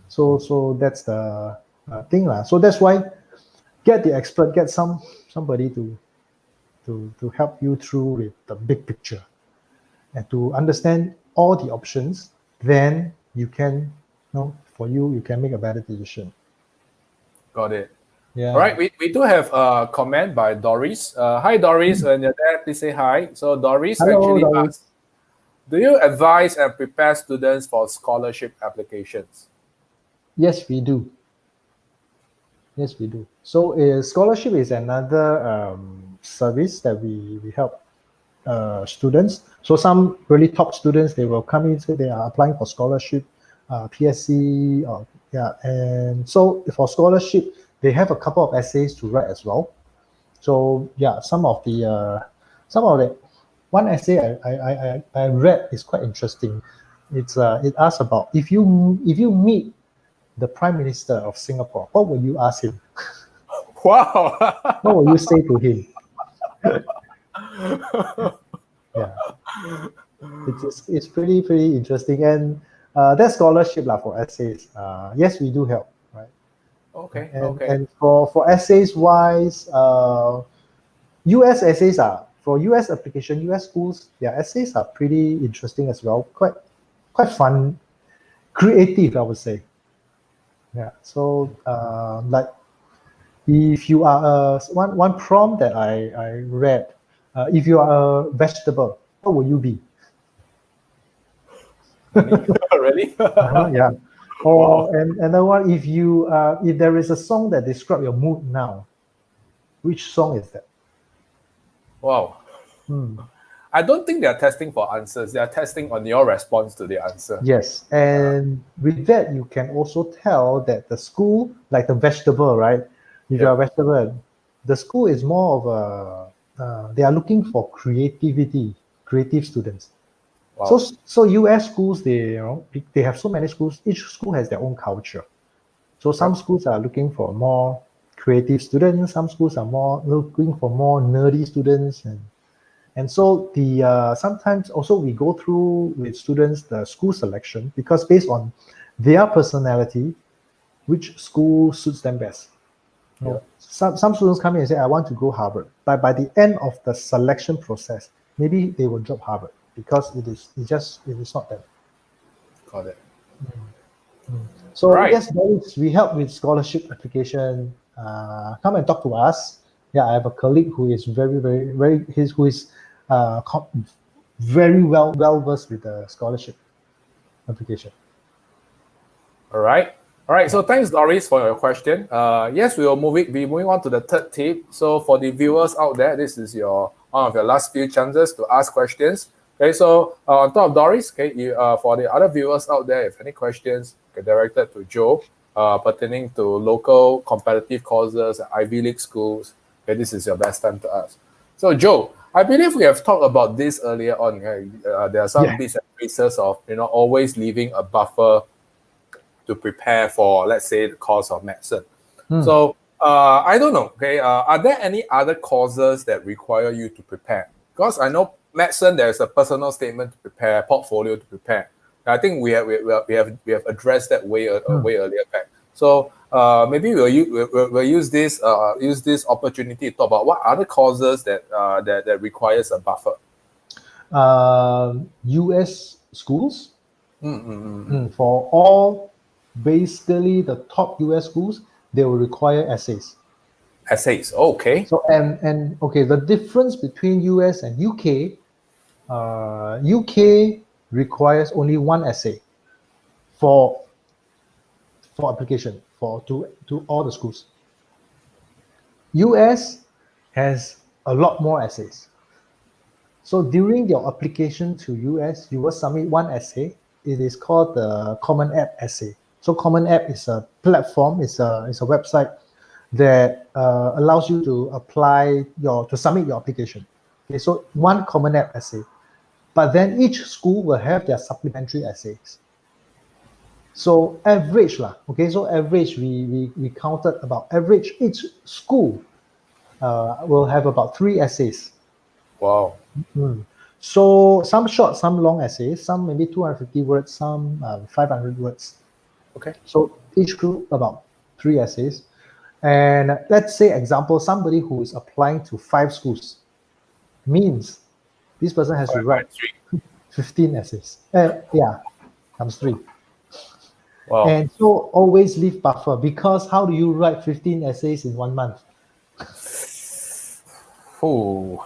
S2: So that's the thing lah. So that's why get the expert, get somebody to help you through with the big picture. and to understand all the options, then you can, you can make a better decision.
S1: Got it.
S2: Yeah.
S1: All right, we do have a comment by Doris. Hi, Doris. When you're there, please say hi. So Doris
S2: Hello,
S1: actually
S2: Doris.
S1: asked, do you advise and prepare students for scholarship applications?
S2: Yes, we do. Yes, we do. So scholarship is another service that we help students. So some really top students, they will come in, say they are applying for scholarship, PSC, and so for scholarship, they have a couple of essays to write as well. So yeah, some of the one essay I read is quite interesting. It asks about if you meet the Prime Minister of Singapore, what will you ask him?
S1: Wow.
S2: What will you say to him? Yeah, it's pretty interesting, and that scholarship for essays. Yes, we do help, right?
S1: Okay.
S2: And for essays wise, US essays are for US application, US schools, their essays are pretty interesting as well. Quite fun, creative, I would say. Yeah. So like if you are one prompt that I read, if you are a vegetable, what will you be?
S1: Really?
S2: Yeah. Or
S1: Wow.
S2: and another one, if there is a song that describes your mood now, which song is that?
S1: Wow. I don't think they're testing for answers. They're testing on your response to the answer.
S2: Yes, and with that, you can also tell that the school, like the vegetable, right? If you're a vegetable, the school is more of they are looking for creative students.
S1: Wow.
S2: So US schools, they have so many schools. Each school has their own culture. So some schools are looking for more creative students. Some schools are more looking for more nerdy students, and so the sometimes also we go through with students the school selection because based on their personality, which school suits them best. Some students come in and say, I want to go Harvard. But by the end of the selection process, maybe they will drop Harvard because it is not them.
S1: Got it.
S2: So
S1: Right.
S2: yes, we help with scholarship application. Come and talk to us. Yeah, I have a colleague who is who is very well versed with the scholarship application.
S1: All right. All right. So thanks, Doris, for your question. Yes, we will be moving on to the third tip. So for the viewers out there, this is one of your last few chances to ask questions. Okay. So on top of Doris, okay, for the other viewers out there, if any questions, get directed to Joe pertaining to local competitive courses at Ivy League schools. Okay, this is your best time to ask. So Joe, I believe we have talked about this earlier on. Okay? There are some bits and pieces of always leaving a buffer to prepare for, let's say, the course of medicine. So I don't know. Okay, are there any other courses that require you to prepare? Because I know medicine, there's a personal statement to prepare, portfolio to prepare. I think we have addressed that way earlier back. So maybe we'll use this opportunity to talk about what other courses that requires a buffer.
S2: US schools for all basically the top US schools, they will require essays.
S1: Essays, okay.
S2: So and okay, the difference between US and UK, UK requires only one essay for application to all the schools. US has a lot more essays. So during your application to US, you will submit one essay. It is called the Common App essay. So Common App is a platform, it's a website that allows you to submit your application. Okay, so one Common App essay. But then each school will have their supplementary essays. So average average we counted about average each school will have about 3 essays.
S1: Wow.
S2: So some short, some long essays, some maybe 250 words, some 500 words.
S1: Okay.
S2: So each group about 3 essays. And let's say, example, somebody who is applying to 5 schools means this person has to write
S1: 3.
S2: 15 essays. Times 3.
S1: Wow.
S2: And so always leave buffer, because how do you write 15 essays in 1 month?
S1: Ooh.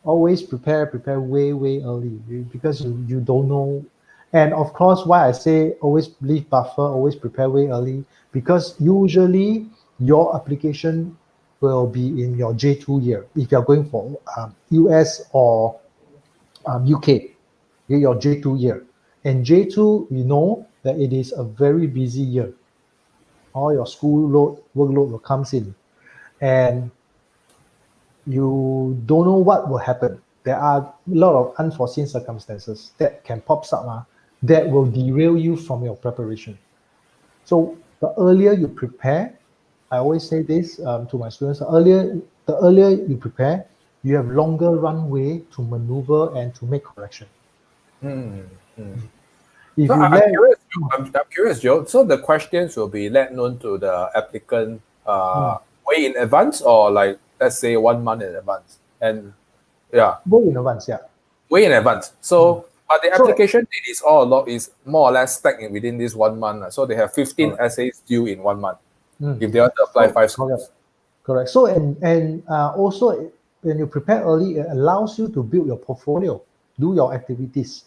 S2: Always prepare way early, because you don't know. And of course, why I say always leave buffer, always prepare way early, because usually your application will be in your J2 year if you're going for US or UK, your J2 year. And J2, we know that it is a very busy year. All your school workload will comes in, and you don't know what will happen. There are a lot of unforeseen circumstances that can pop up that will derail you from your preparation. So the earlier you prepare, I always say this to my students: the earlier you prepare, you have longer runway to maneuver and to make correction. If
S1: So
S2: you
S1: I'm
S2: let
S1: curious. I'm curious, Joe. So the questions will be let known to the applicant way in advance, or like let's say 1 month in advance, and yeah,
S2: go in advance, yeah.
S1: way in advance. So, but the
S2: So-
S1: application date is is more or less stacked within this 1 month. So they have 15 essays due in 1 month if they want to apply 5 schools.
S2: Correct. So and also, when you prepare early, it allows you to build your portfolio, do your activities.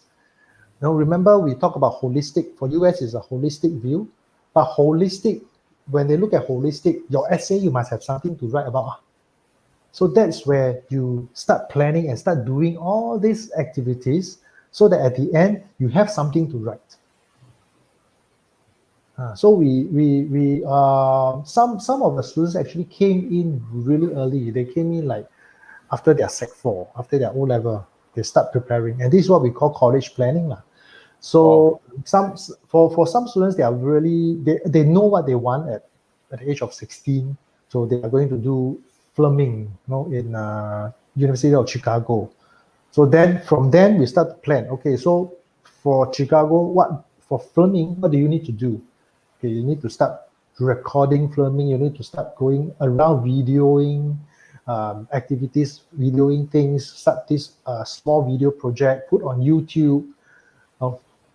S2: Now remember, we talk about holistic. For US, is a holistic view, but holistic. When they look at holistic, your essay, you must have something to write about. So that's where you start planning and start doing all these activities, so that at the end you have something to write. So some of the students actually came in really early. They came in like after their Sec 4, after their O level, they start preparing, and this is what we call college planning lah. So for some students, they are really they know what they want at the age of 16. So they are going to do filming, in University of Chicago. So then from then we start to plan. Okay, so for Chicago, for filming, what do you need to do? Okay, you need to start recording filming. You need to start going around videoing activities, videoing things. Start this small video project, put on YouTube.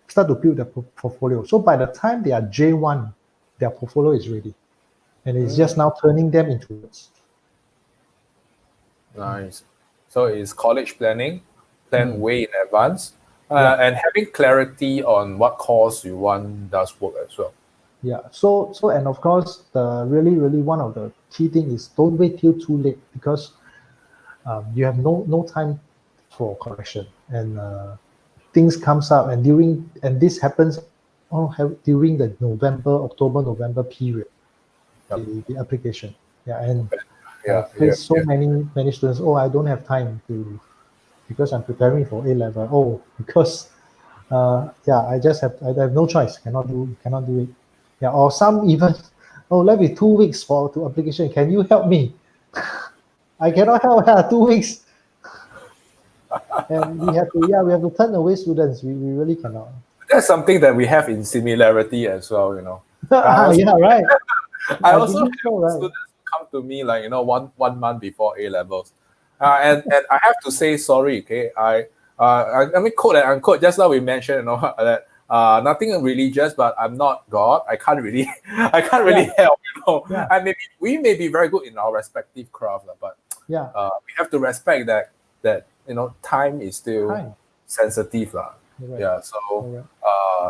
S2: Start to build their portfolio. So by the time they are J1, their portfolio is ready, and it's just now turning them into words.
S1: Nice. So it's college planning, plan way in advance, and having clarity on what course you want does work as well.
S2: Yeah. So and of course, the really one of the key thing is don't wait till too late, because you have no time for correction, and things comes up, and this happens during the October-November period, the application. And I've faced so many students. Oh, I don't have time because I'm preparing for A level. Oh, because I have no choice. Cannot do it. Yeah, or some even, left with 2 weeks to application. Can you help me? I cannot help. 2 weeks. And we have to turn away students. We really cannot.
S1: That's something that we have in similarity as well,
S2: Right.
S1: I also have students come to me like, one month before A levels. And I have to say sorry, okay? I mean, quote and unquote, just now we mentioned, that nothing religious, but I'm not God. I can't really help, And we may be very good in our respective craft, but we have to respect that time is still sensitive.
S2: Right.
S1: So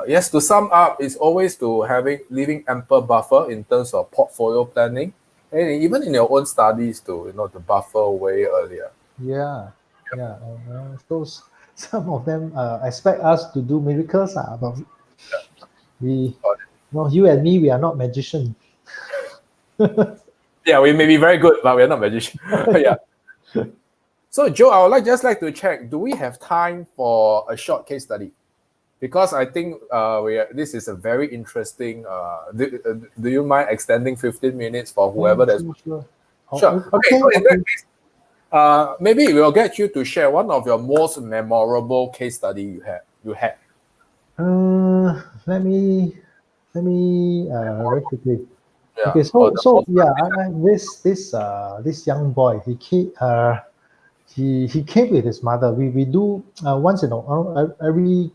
S1: yes, to sum up, it's always to leaving ample buffer in terms of portfolio planning, and even in your own studies to the buffer way earlier.
S2: So some of them expect us to do miracles, but you and me, we are not magicians.
S1: Yeah, we may be very good, but we're not magicians. Yeah. So Joe, I would just like to check, do we have time for a short case study? Because I think this is a very interesting. Do you mind extending 15 minutes for whoever that's?
S2: Sure.
S1: Okay. So in that case, maybe we'll get you to share one of your most memorable case study you had.
S2: Let me very quickly.
S1: Yeah.
S2: Okay, so I this young boy, he came with his mother. We do once in every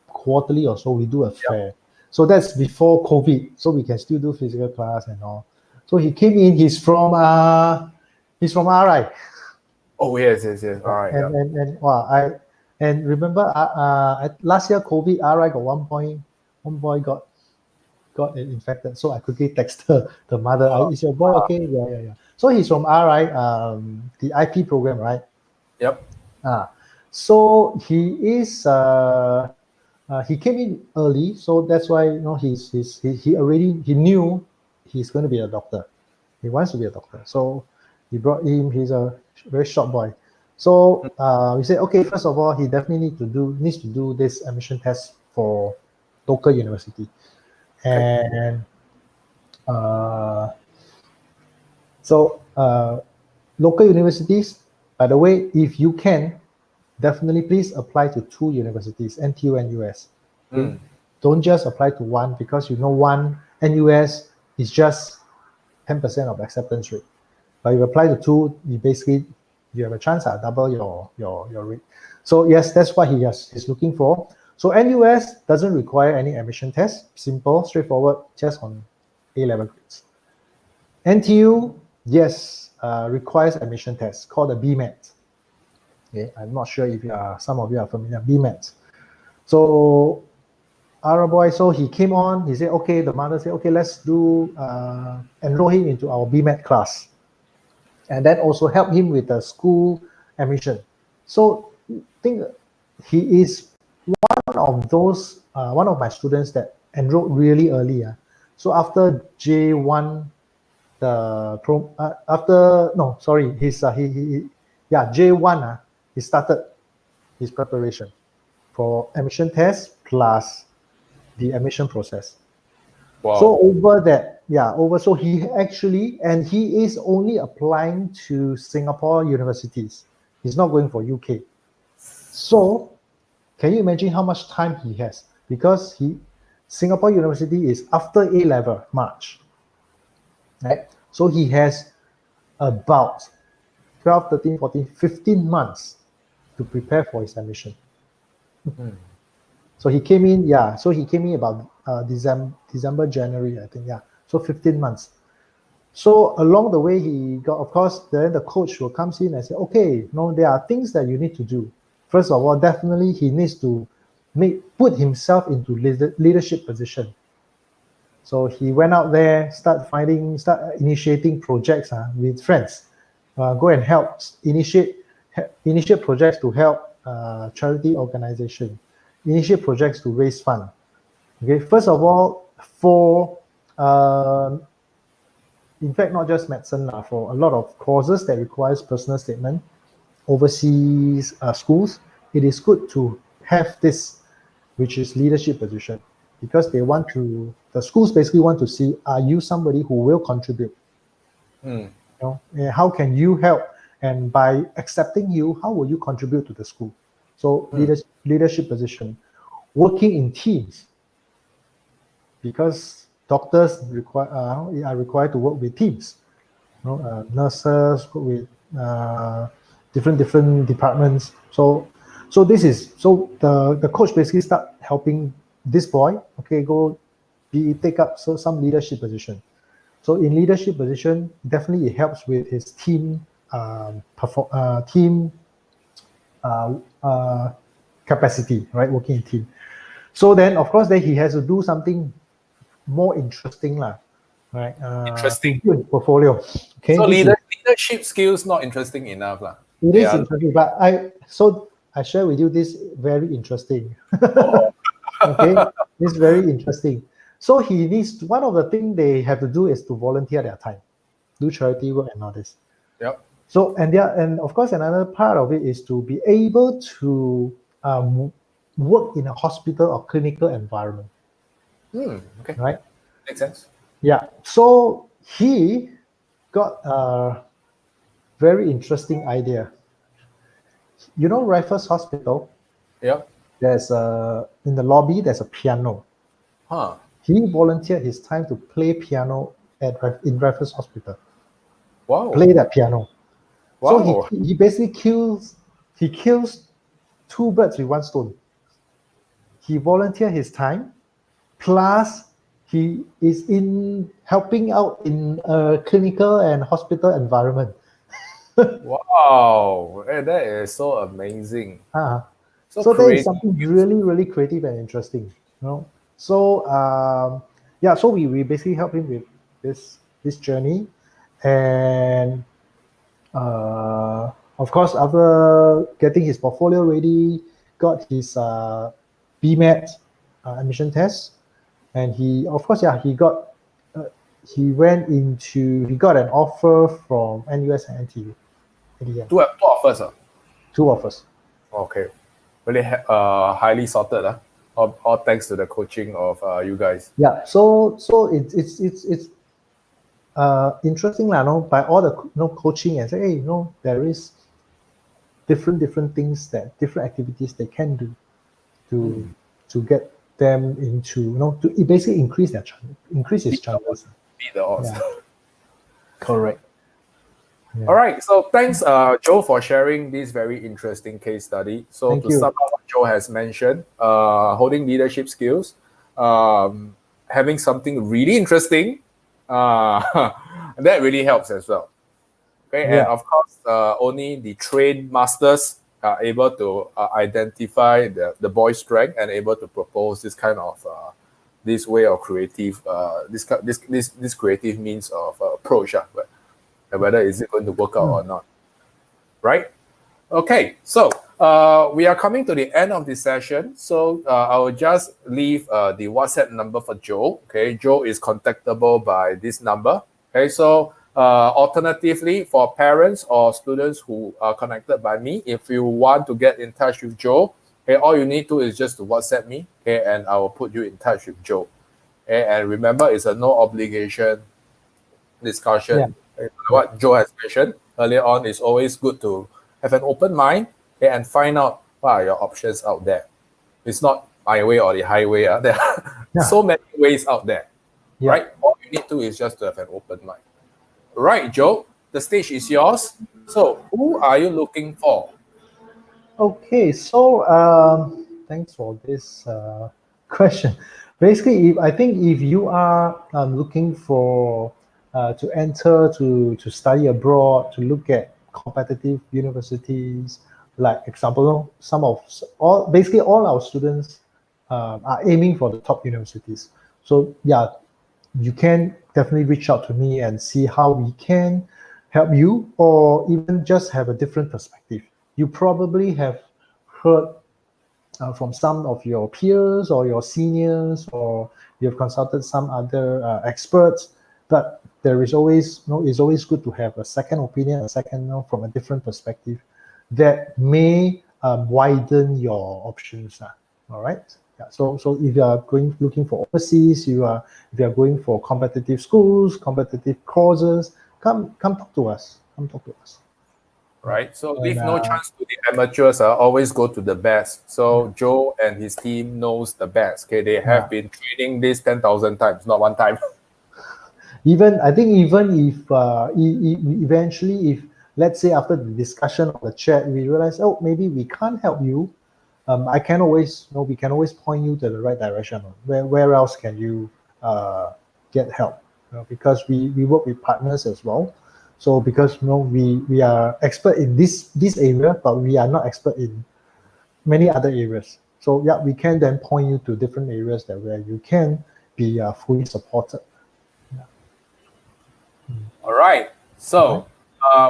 S2: quarterly or so we do a fair. So that's before COVID, so we can still do physical class and all. So he came in. He's from RI.
S1: Oh yes. All right.
S2: And wow, and remember last year COVID, RI got one boy got infected. So I quickly texted the mother, is your boy okay? Yeah. So he's from RI, the IP program, right?
S1: Yep.
S2: So he is he came in early, so that's why he knew he's going to be a doctor. He wants to be a doctor, so he brought him. He's a very short boy. So we said, okay, first of all, he definitely needs to do this admission test for local university, and local universities. By the way, if you can, definitely please apply to 2 universities, NTU and US. Okay? Don't just apply to one, because one NUS is just 10% of acceptance rate. But if you apply to 2, you have a chance to double your rate. So yes, that's what he's looking for. So NUS doesn't require any admission test, simple, straightforward, just on A-level grades. NTU, yes, requires admission test called the BMAT. Okay, I'm not sure if some of you are familiar, BMAT. So our boy, so he came on, he said, okay, the mother said, okay, let's do enroll him into our BMAT class. And that also helped him with the school admission. So I think he is one of my students that enrolled really early. So after J1, J1, he started his preparation for admission test plus the admission process.
S1: Wow.
S2: So so he is only applying to Singapore universities. He's not going for UK. So can you imagine how much time he has? Because Singapore University is after A-level, March. Right? So he has about 12, 13, 14, 15 months to prepare for his admission. So he came in, about December, January, I think, So 15 months. So along the way, then the coach will come in and say, okay, there are things that you need to do. First of all, definitely he needs to put himself into leadership position. So he went out there, start initiating projects with friends. Go and help initiate projects to help charity organization. Initiate projects to raise fund. Okay, first of all, for in fact, not just medicine, for a lot of courses that requires personal statement, overseas schools, it is good to have this, which is leadership position, because the schools basically want to see, are you somebody who will contribute? How can you help? And by accepting you, how will you contribute to the school? So leadership position, working in teams, because doctors are required to work with teams. Nurses work with different departments. So the coach basically start helping this boy. Okay, take up some leadership position. So in leadership position, definitely it helps with his team capacity, right? Working in team. So then, of course, he has to do something more interesting, right?
S1: Interesting.
S2: Portfolio. Okay.
S1: So leadership skills not interesting enough,
S2: It is interesting, but I share with you this very interesting. Okay, it's very interesting. So one of the things they have to do is to volunteer their time, do charity work and all this.
S1: Yep.
S2: So and of course another part of it is to be able to work in a hospital or clinical environment.
S1: Okay.
S2: Right.
S1: Makes sense.
S2: Yeah. So he got a very interesting idea. Raffles Hospital.
S1: Yep.
S2: There's in the lobby there's a piano. He volunteered his time to play piano in Raffles Hospital.
S1: Wow.
S2: Play that piano.
S1: Wow.
S2: So he basically kills two birds with one stone. He volunteered his time, plus he is in helping out in a clinical and hospital environment.
S1: Wow. That is so amazing. So
S2: So there is
S1: creative.
S2: something really, really creative and interesting, you know. So yeah, so we basically help him with this journey, and of course, after getting his portfolio ready, got his BMAT admission test, and he, of course, yeah, he got he got an offer from NUS and NTU at the end.
S1: Two offers.
S2: Two offers.
S1: Okay. Really highly sorted. All thanks to the coaching of you guys.
S2: Yeah, so it's interesting lah, no, by all the coaching and say, hey, there is different things, that different activities they can do to get them into, to basically increase his chances.
S1: Beat the odds.
S2: Yeah. Correct. Yeah.
S1: All right. So thanks, Joe, for sharing this very interesting case study. So
S2: Thank
S1: to
S2: you.
S1: sum up what Joe has mentioned, holding leadership skills, having something really interesting, that really helps as well. Okay, and
S2: Yeah.
S1: of course, only the trained masters are able to identify the boy's strength and able to propose this kind of this way of creative, this creative means of approach, but whether is it going to work out or not, right? Okay, so we are coming to the end of the session. So I will just leave the WhatsApp number for Joe. Okay, Joe is contactable by this number. Okay, so alternatively, for parents or students who are connected by me, if you want to get in touch with Joe, okay, all you need to is just to WhatsApp me, okay, and I will put you in touch with Joe. Okay, and remember, it's a no obligation discussion.
S2: Yeah.
S1: Okay, what Joe has mentioned earlier on, is always good to have an open mind, okay, and find out what are your options out there. It's not my way or the highway. There are so many ways out there, right? All you need to is just to have an open mind. Right, Joe, the stage is yours. So who are you looking for?
S2: Okay, so thanks for this question. Basically, I think if you are looking for to enter to study abroad, to look at competitive universities, like example, basically all our students are aiming for the top universities. So yeah, you can definitely reach out to me and see how we can help you, or even just have a different perspective. You probably have heard from some of your peers or your seniors, or you've consulted some other experts, but there is always, it's always good to have a second opinion, a second, from a different perspective that may widen your options. All right. Yeah. So if you are looking for overseas, if you are going for competitive schools, competitive courses, come talk to us. Come talk to us.
S1: Right. So leave no chance to the amateurs. Always go to the best. So Joe and his team knows the best. Okay, they have been training this 10,000 times, not one time.
S2: I think even if eventually, if let's say after the discussion of the chat, we realize, oh, maybe we can't help you, we can always point you to the right direction. Where else can you get help? Because we work with partners as well. So because we are expert in this area, but we are not expert in many other areas. So yeah, we can then point you to different areas where you can be fully supported.
S1: All right. So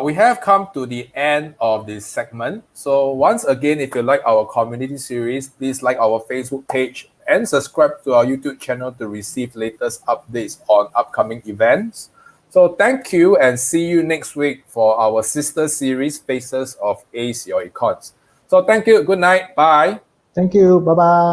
S1: we have come to the end of this segment. So once again, if you like our community series, please like our Facebook page and subscribe to our YouTube channel to receive latest updates on upcoming events. So thank you, and see you next week for our sister series, Faces of Ace Your Econs. So thank you. Good night. Bye.
S2: Thank you. Bye-bye.